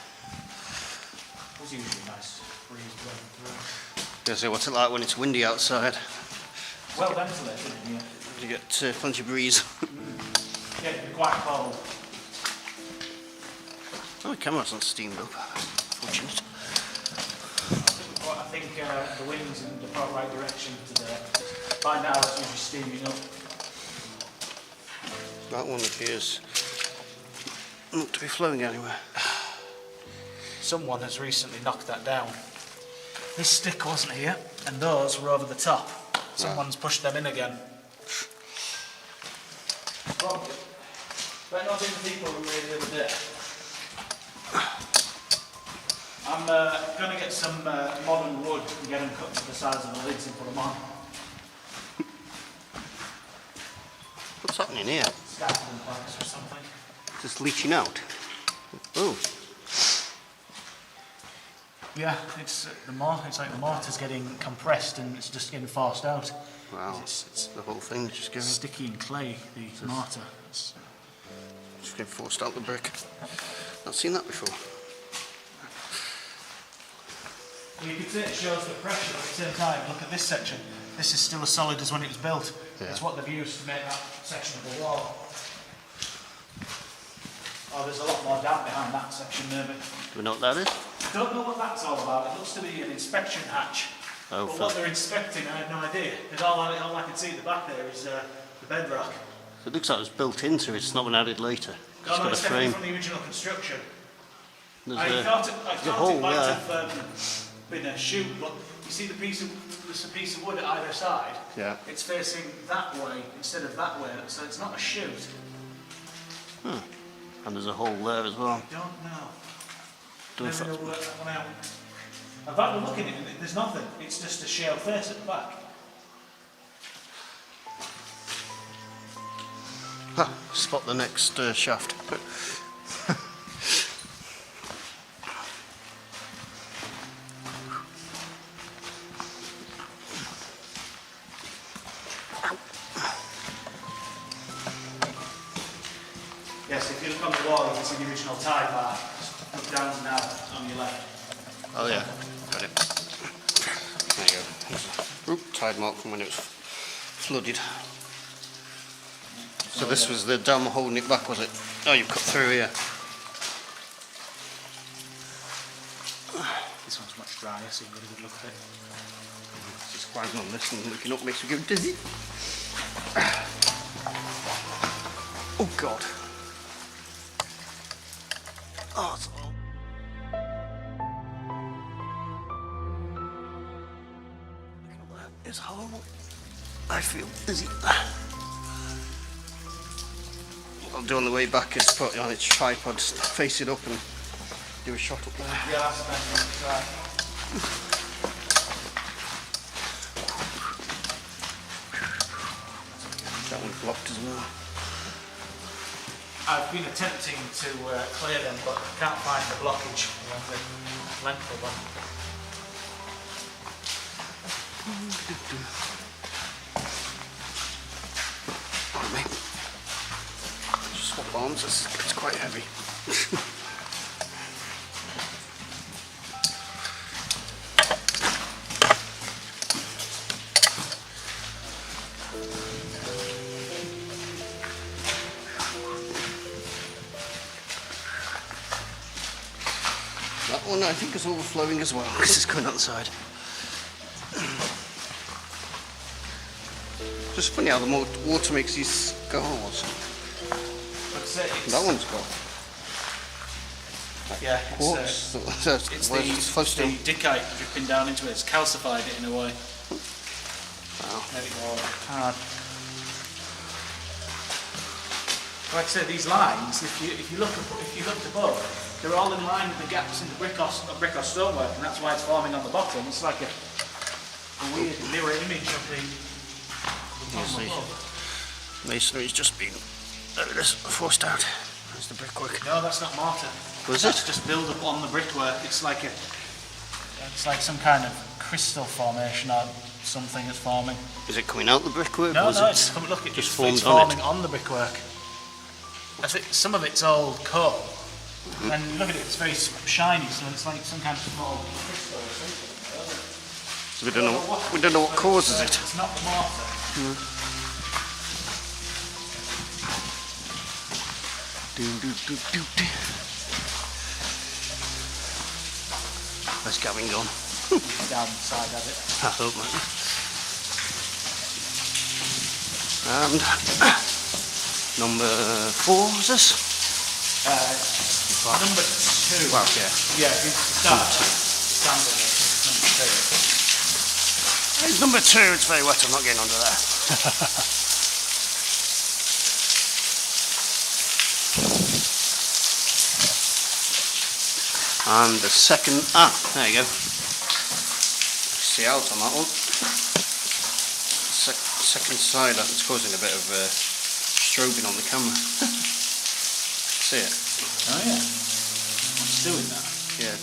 It's usually nice breeze blowing through. Gonna say, what's it like when it's windy outside? Well ventilated in here. You get plenty of breeze. Yeah, it'd be quite cold. Oh, the camera hasn't steamed up. Fortunate. I think the wind's in the right direction today. By now it's usually steaming up. That one appears not to be flowing anywhere. Someone has recently knocked that down. This stick wasn't here, and those were over the top. Someone's pushed them in again. Probably. But not in the people who were here the other day. I'm going to get some modern wood and get them cut to the size of the lids and put them on. What's happening here? Scaffolding planks or something. Just leaching out. Oh. Yeah, it's like the mortar's getting compressed and it's just getting forced out. Wow. It's the whole thing's just getting sticky and clay, the mortar. It's just getting forced out the brick. Not seen that before. Well, you could say it shows the pressure, but at the same time, look at this section. This is still as solid as when it was built. Yeah. It's what they've used to make that section of the wall. Oh, there's a lot more damp behind that section maybe. Do we know what that is? I don't know what that's all about. It looks to be an inspection hatch. Oh, but what they're inspecting, I have no idea. Because all I can see at the back there is the bedrock. So it looks like it was built into it. It's not been added later. No, It's got a it's definitely frame. from the original construction. There's I thought it might have been a chute, but you see there's a piece of wood at either side. Yeah. It's facing that way instead of that way, so it's not a chute. And there's a hole there as well. I don't know. Don't know if Maybe that's- they'll work that one out. I've had a look at it and there's nothing. It's just a shell face at the back. Spot the next shaft. Yes, if you look on the wall, you can see the original tie bar. Just look down now on your left. Oh yeah, got it. There you go. There's a tide mark from when it was flooded. So this was the dam holding it back, was it? Oh, you cut through here. This one's much drier, so you can get a good look at it. Just climbing on this and looking up makes me go dizzy. Oh God. Oh, it's all. It's horrible. I feel dizzy. What I'll do on the way back is put it on its tripod, face it up and do a shot up there. Yeah, that's the best one to try. That one's blocked as well. I've been attempting to clear them, but I can't find the blockage along the length of them. Pardon me. Just swap arms, it's quite heavy. That one I think is overflowing as well. This is going outside. Just funny how the water makes these scars. That one's got Yeah, quartz. it's the dickite dripping down into it. It's calcified it in a way. Wow. Let it go hard. Like I said, these lines, if you look above, they're all in line with the gaps in the brick or stonework, and that's why it's forming on the bottom. It's like a weird mirror image of the bottom above. Masonry's just been forced out. There's the brickwork. No, that's not mortar. Was That's it? just build up on the brickwork. It's like some kind of crystal formation or something that's forming. Is it coming out the brickwork? No, or is no, it it's look, just it's formed forming on it? on the brickwork. I think some of it's old coal, and look at it, it's very shiny, so it's like some kind of small crystal or something. So we don't know what causes it. It's not mortar. Where's Gavin gone? Down the side of it. I hope not. And number 4 is this? Number 2. Well, yeah. Yeah, if you stand on it, it's number 2. It's number 2, it's very wet, I'm not getting under there. And the second, there you go. See out on that one. Second side, that's causing a bit of strobing on the camera. See it? Oh yeah. What's doing that? Yeah.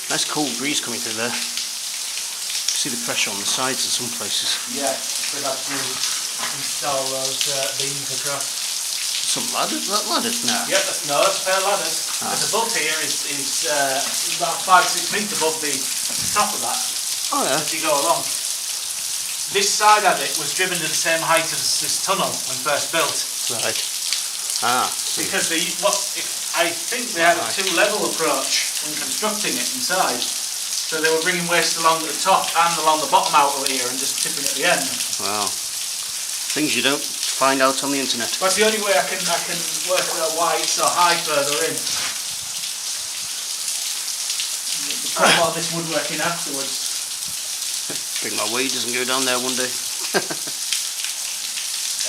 Nice cold breeze coming through there. See the pressure on the sides in some places. Yeah, we'd have to install those beams across. Some ladders? That ladders? No. Yeah, that's a pair of ladders. The above here is about 5-6 feet above the top of that. Oh yeah. As you go along. This side of it was driven to the same height as this tunnel when first built. Right. Because I think they had a two-level approach when constructing it inside. So they were bringing waste along at the top and along the bottom out of here and just tipping at the end. Wow. Things you don't find out on the internet. That's the only way I can work out why it's so high further in. They put a lot of this woodworking afterwards. Bring my wages and go down there one day.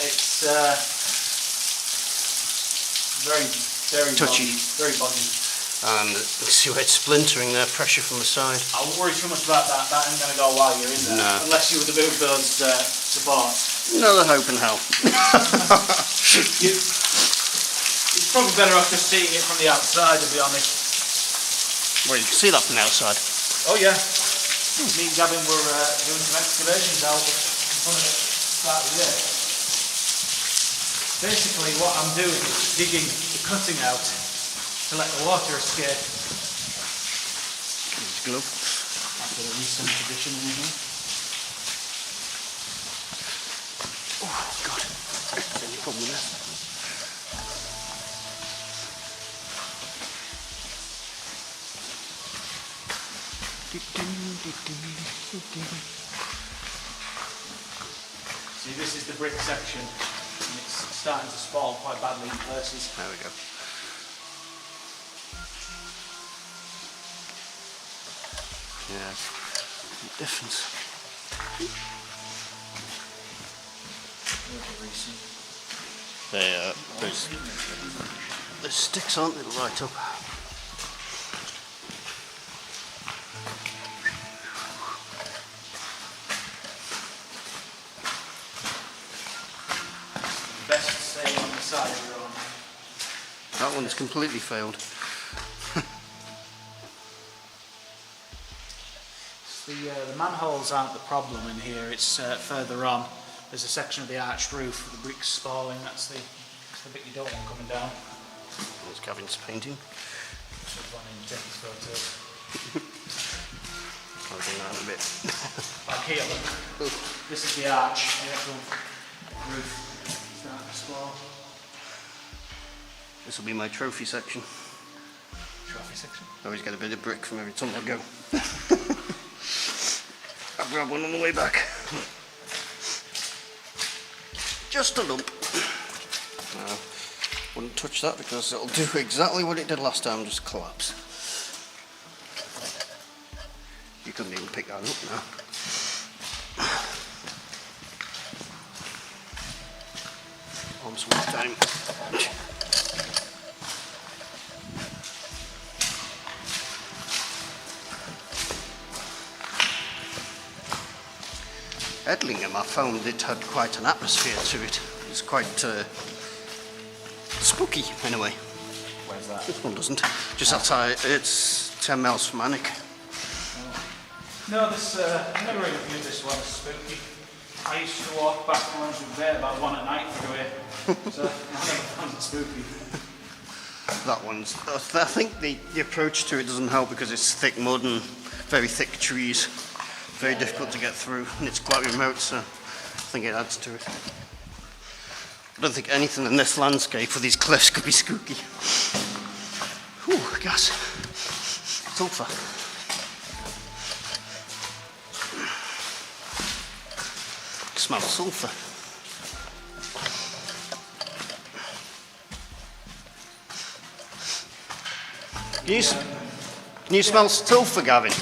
It's very touchy. Very boggy. And see where it's splintering there, pressure from the side. I won't worry too much about that. That ain't going to go while you're in there. No. Unless you were to move those supports. Another hope in hell. It's probably better off just seeing it from the outside, to be honest. Well, you can see that from the outside. Oh yeah. Me and Gavin were doing some excavations out in front of it start of the day. Basically what I'm doing is digging the cutting out to let the water escape. His glove. I've got a recent addition in here. Oh God. Is there any problem with this? See, this is the brick section and it's starting to fall quite badly in places. There we go. Yeah, difference. Those sticks aren't they right up? Best say on the side you're on. That one's completely failed. The manholes aren't the problem in here, it's further on. There's a section of the arched roof, the bricks falling, that's the bit you don't want coming down. There's Gavin's painting. Should run in and take his photos. I'll do that in a bit. Back here, look. This is the arch, the actual roof starting to fall. This will be my trophy section. Trophy section? I always get a bit of brick from every tunnel I go. I'll grab one on the way back. Just a lump. No, wouldn't touch that because it'll do exactly what it did last time, just collapse. You couldn't even pick that up now. Arms one time. Edlingham, I found it had quite an atmosphere to it. It's quite spooky, anyway. Where's that? This one doesn't. Just outside, it's 10 miles from Alnwick. No, I never really viewed this one as spooky. I used to walk back from Orange Bay about 1 at night through here, so I never found it spooky. That one's, I think the approach to it doesn't help because it's thick mud and very thick trees. Very difficult to get through, and it's quite remote, so I think it adds to it. I don't think anything in this landscape with these cliffs could be spooky. Whew, gas. Sulphur. Smell sulphur. Can you smell sulphur, Gavin?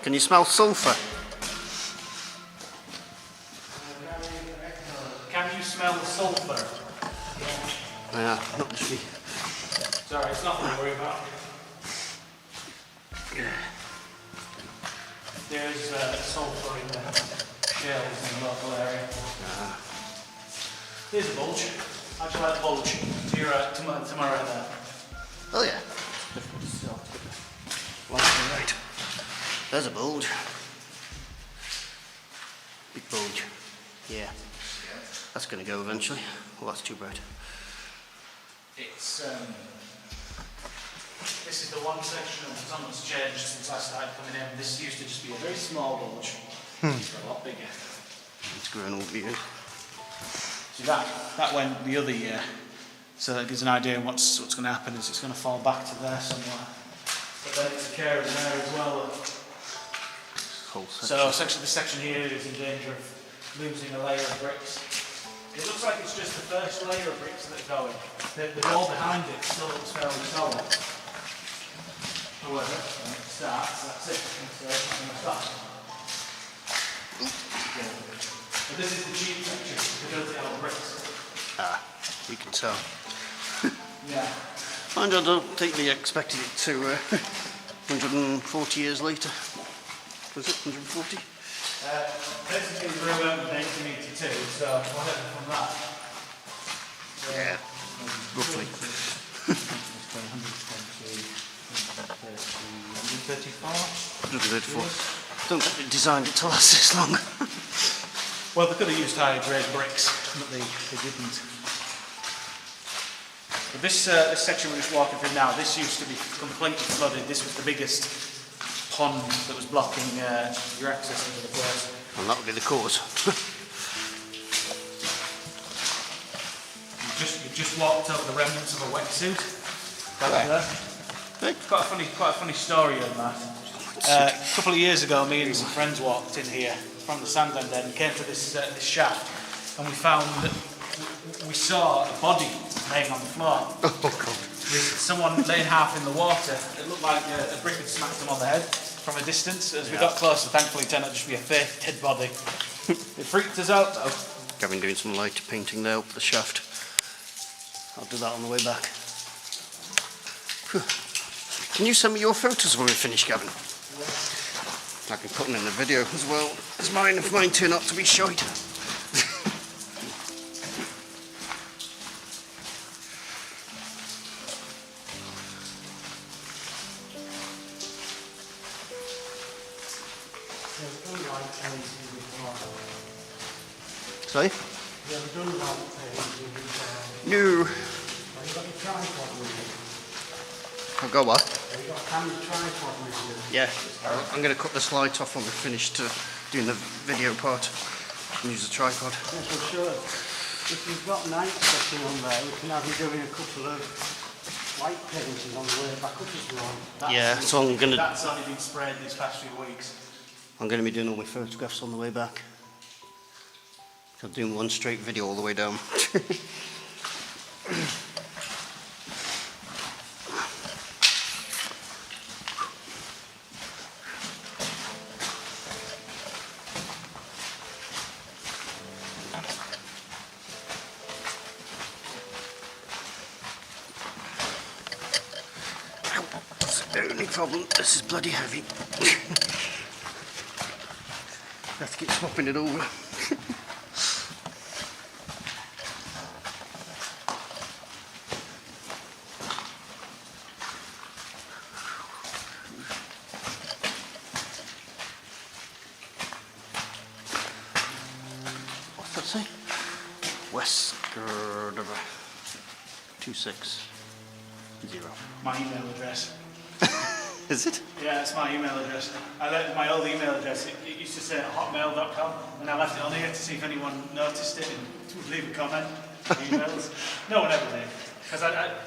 Can you smell sulphur? you smell the sulphur? Yeah, not just me. Sorry, it's nothing to worry about. There's sulphur in the shells in the local area. Here's a bulge. How'd you like the bulge? To my right there. Oh yeah. Right. There's a bulge. Big bulge. Yeah. That's going to go eventually. Well, that's too bright. It's this is the one section of the tunnel that's changed since I started coming in. This used to just be a very small bulge. It's a lot bigger. It's grown over the years. See that went the other year. So that gives an idea of what's going to happen is it's going to fall back to there somewhere. But then it's occurring there as well. Whole section. So this section here is in danger of losing a layer of bricks. It looks like it's just the first layer of bricks that are going. The wall behind it still looks fairly solid. However, when it starts, that's it. So it's not going to stop. But this is the cheap section. They built it out of bricks. Ah, you can tell. Yeah. Mind you, I don't think they expected it to 140 years later. Was it 140? Basically, we were around 1982, so whatever from that. Yeah, roughly. 134. Don't think they designed it to last this long. Well, they could have used higher grade bricks, but they didn't. But this section we're just walking through now, this used to be completely flooded. This was the biggest pond that was blocking your access into the place. And that would be the cause. You just walked over the remnants of a wetsuit back there. Hey. Quite a funny story on that. A couple of years ago, me and some friends walked in here from the Sandsend end and came to this shaft, and we found that we saw a body laying on the floor. Oh God! With someone laying half in the water. It looked like a brick had smacked him on the head from a distance. As we got closer, thankfully, it turned out to just be a fake dead body. It freaked us out though. Gavin doing some light painting there up the shaft. I'll do that on the way back. Whew. Can you send me your photos when we finish, Gavin? I can put them in the video as well as mine if mine turn out to be shite. Sorry? No. I've got what? Yeah, I'm going to cut this light off when we're finished doing the video part and use the tripod. Yes, well, sure. If you've got night session on there, we can have you doing a couple of light paintings on the way back up as well. Yeah, so I'm going to... That's only been sprayed these past few weeks. I'm going to be doing all my photographs on the way back. I'm doing one straight video all the way down. That's the only problem. This is bloody heavy. Have to keep swapping it over. What's that say? Wesker 260. My email address. Is it? Yeah, that's my email address. I left my old email address. It used to say hotmail.com, and I left it on here to see if anyone noticed it and would leave a comment. Emails. No one ever did, because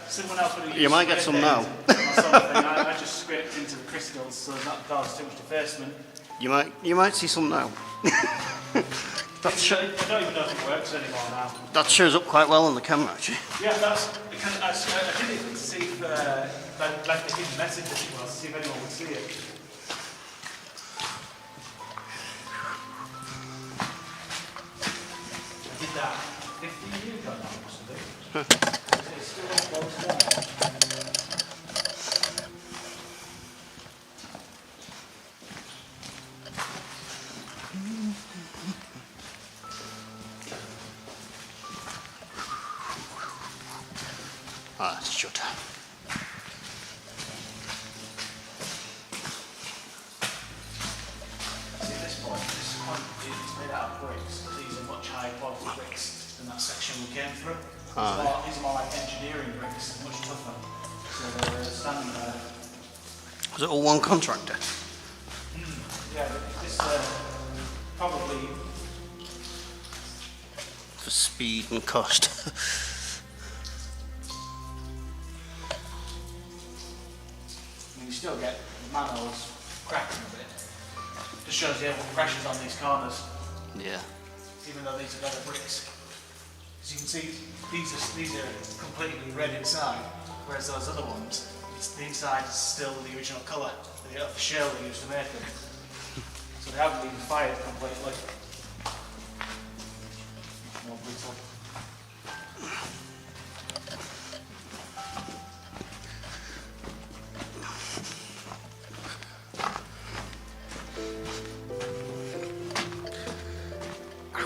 someone else would have. You might get some now. I just scraped into the crystals, so that caused too much defacement. You might see some now. I don't even know if it works anymore now. That shows up quite well on the camera, actually. Yeah, that's because I did it to see if like the hidden message that it was, to see if anyone would see it. I did that 15 years ago now, must have been. It's still all closed down. Ah, it's shut. See this point, it's made out of bricks, but these are much higher quality bricks than that section we came through. These are more like engineering bricks, much tougher. So they're standing there. Was it all one contractor? Yeah, this probably. For speed and cost. I mean, you still get the manholes cracking a bit. Just shows you the pressures on these corners, Yeah. even though these are better bricks. As you can see, these are completely red inside, whereas those other ones, the inside is still the original colour of the shell they used to make them. So they haven't been fired completely. More brutal.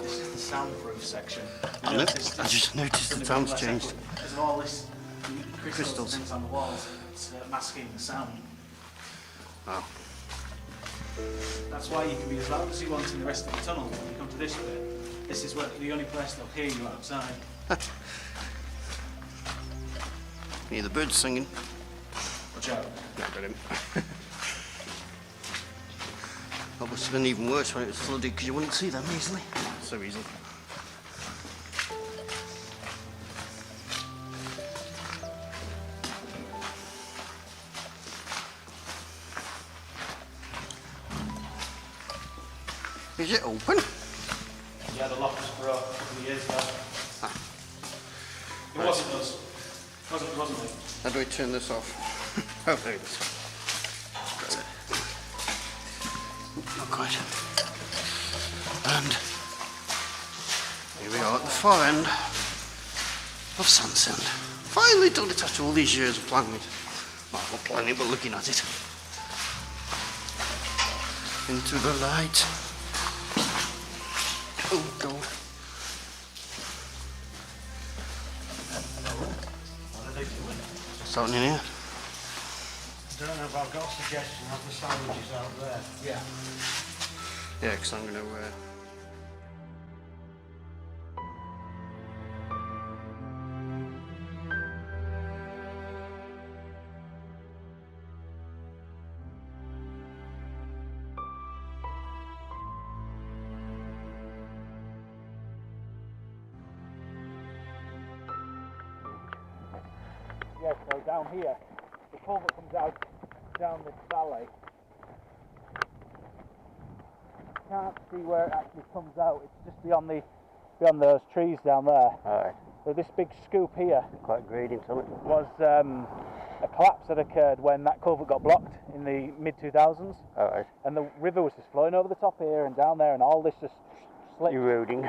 This is the soundproof section. I just noticed the sound's changed. Because of all this crystals and things on the walls, it's masking the sound. Oh. That's why you can be as loud as you want in the rest of the tunnel. When you come to this bit, this is where the only place they'll hear you outside. Hear the birds singing. Watch out. Yeah, got him. That must have been even worse when it was flooded because you wouldn't see them easily. So easily. Is it open? Yeah, the lock was broke a couple of years ago. It wasn't us. Wasn't it? How do I turn this off? Oh, there it is. Got it. Not quite. And here we are at the far end of Sandsend. Finally done it after all these years of planning it. Well, not planning, but looking at it. Into the light. Oh, God. What are they doing? Starting in here. I don't know if I've got a suggestion of the sandwiches out there. Yeah. Yeah, because I'm going to... Yeah, so down here, the culvert comes out down this valley. Can't see where it actually comes out. It's just beyond those trees down there. Alright. So this big scoop here Quite gradient on it. was a collapse that occurred when that culvert got blocked in the mid-2000s. Alright. And the river was just flowing over the top here and down there, and all this just slipped. Eroding.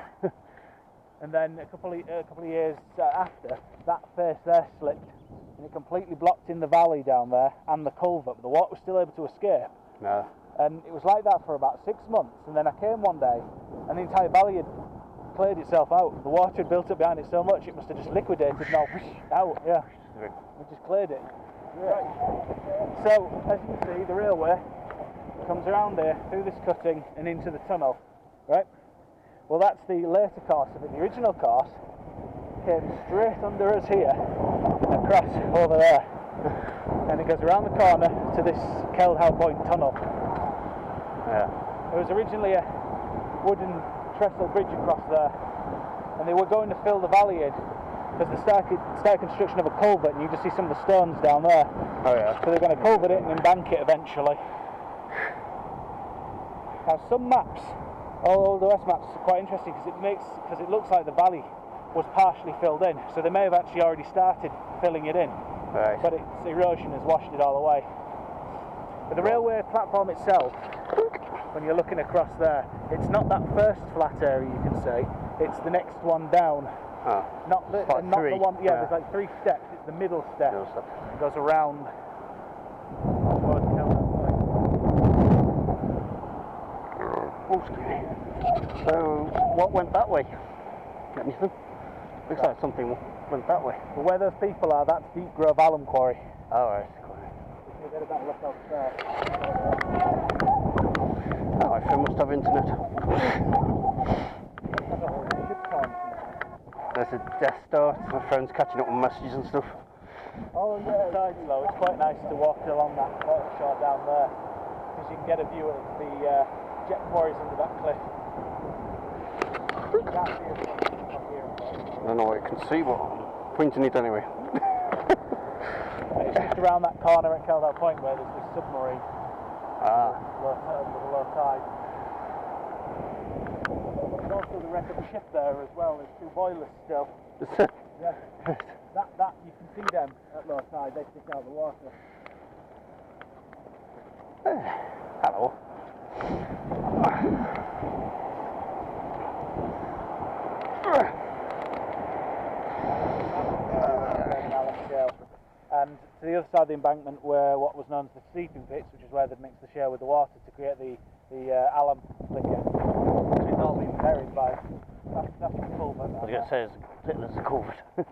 And then a couple of years after, that face there slipped, and it completely blocked in the valley down there and the culvert, but the water was still able to escape. No. And it was like that for about 6 months, and then I came one day, and the entire valley had cleared itself out. The water had built up behind it so much, it must have just liquidated and all out, yeah. It just cleared it. Right. So, as you can see, the railway comes around here, through this cutting, and into the tunnel, right? Well, that's the later course of it. The original course came straight under us here, across over there, and it goes around the corner to this Keldhow Point tunnel. Yeah. It was originally a wooden trestle bridge across there, and they were going to fill the valley in because they started construction of a culvert, and you just see some of the stones down there. Oh yeah. So they're going to culvert it and embank it eventually. Now some maps, all old OS maps, are quite interesting because it looks like the valley was partially filled in, so they may have actually already started filling it in. Right. But its erosion has washed it all away. But the railway platform itself, when you're looking across there, it's not that first flat area you can see, it's the next one down Oh. Not the, Like not three. the one. Yeah, Yeah. there's like 3 steps. It's the middle step. Middle step. It goes around. Oh, excuse me. So, what went that way? Got anything? Looks like something went that way. But where those people are, that's Deep Grove Alm Quarry. Alright. You can get a better look out there. Oh, I must have internet. There's a Death Star. My friend's catching up on messages and stuff. Oh yeah, besides though, it's quite nice to walk along that water shore down there, because you can get a view of the jet quarries under that cliff. You can't see it from here. I don't know what you can see, but I'm pointing it anyway. It's just around that corner at Keldale Point where there's this submarine. Ah. With a low tide. There's also the wreck of a ship there as well. There's 2 boilers still. Yeah. That you can see them at low tide. They stick out the water. Hello. And to the other side of the embankment were what was known as the sleeping pits, which is where they'd mix the shale with the water to create the alum liquor, which has all been buried by. That's the culvert. I was going to say, there's a culvert. Yeah.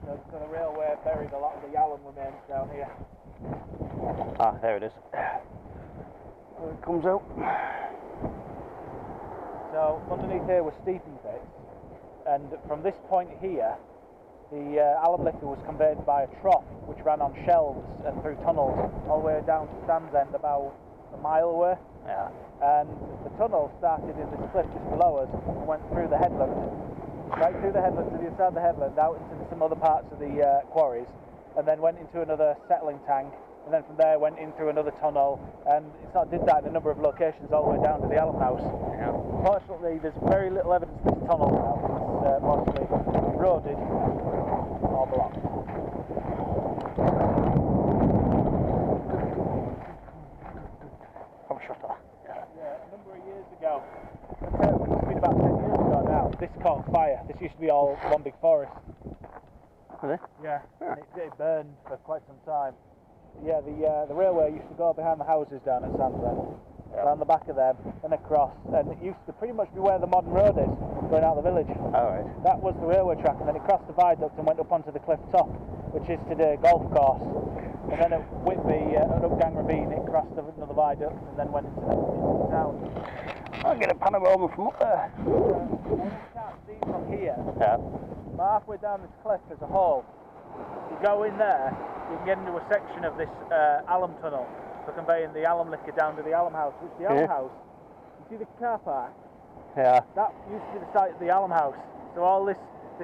So the railway buried a lot of the alum remains down here. Ah, there it is. There it comes out. So underneath here were steeping pits, and from this point here, the alum liquor was conveyed by a trough which ran on shelves and through tunnels all the way down to Sandsend, about a mile away. Yeah. And the tunnel started in this cliff just below us and went through the headland, right through the headland to the other side of the headland, out into some other parts of the quarries, and then went into another settling tank, and then from there went in through another tunnel, and it sort of did that in a number of locations all the way down to the alum house. Yeah. Fortunately, there's very little evidence of this tunnel now. It's mostly eroded or blocked. From shutter. Yeah, a number of years ago, it must have been about 10 years ago now, this caught fire. This used to be all one big forest. Really? Yeah, and it burned for quite some time. Yeah, the railway used to go behind the houses down at Sandsend, around the back of them, and across, and it used to pretty much be where the modern road is, going out of the village. Alright. That was the railway track, and then it crossed the viaduct and went up onto the cliff top, which is today a golf course. And then at Whitby, up Gang Ravine, it crossed another viaduct and then went into the town. I'll get a panorama from up there. You can't see from here, Yeah. but halfway down this cliff there's a hole. You go in there, you can get into a section of this alum tunnel for conveying the alum liquor down to the alum house, which the alum house, you see the car park? Yeah. That used to be the site of the alum house. So all this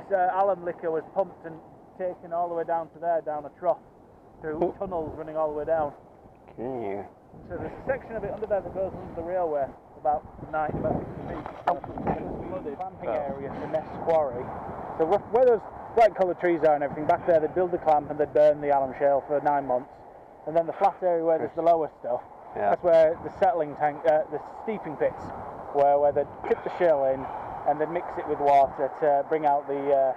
alum liquor was pumped and taken all the way down to there, down a trough, through tunnels running all the way down. Okay. So there's a section of it under there that goes under the railway, about 60 feet. And it's flooded clamping area for Ness Quarry. So where those bright coloured trees are and everything, back there they'd build the clamp and they'd burn the alum shale for 9 months. And then the flat area where there's the lower stuff, that's where the settling tank, the steeping pits, where they'd tip the shale in and they'd mix it with water to bring out the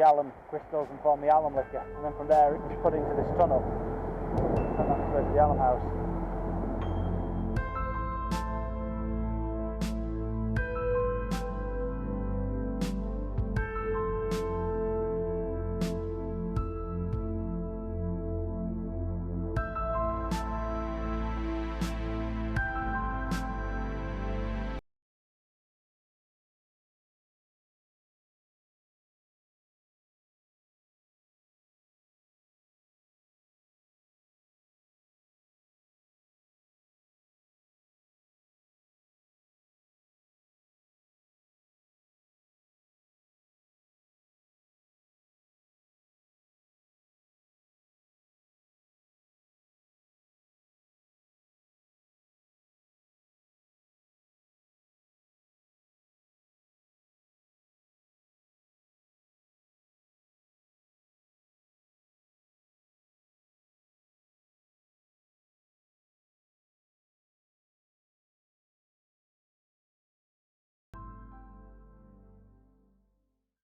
alum crystals and form the alum liquor. And then from there it was put into this tunnel. And that's where the alum house.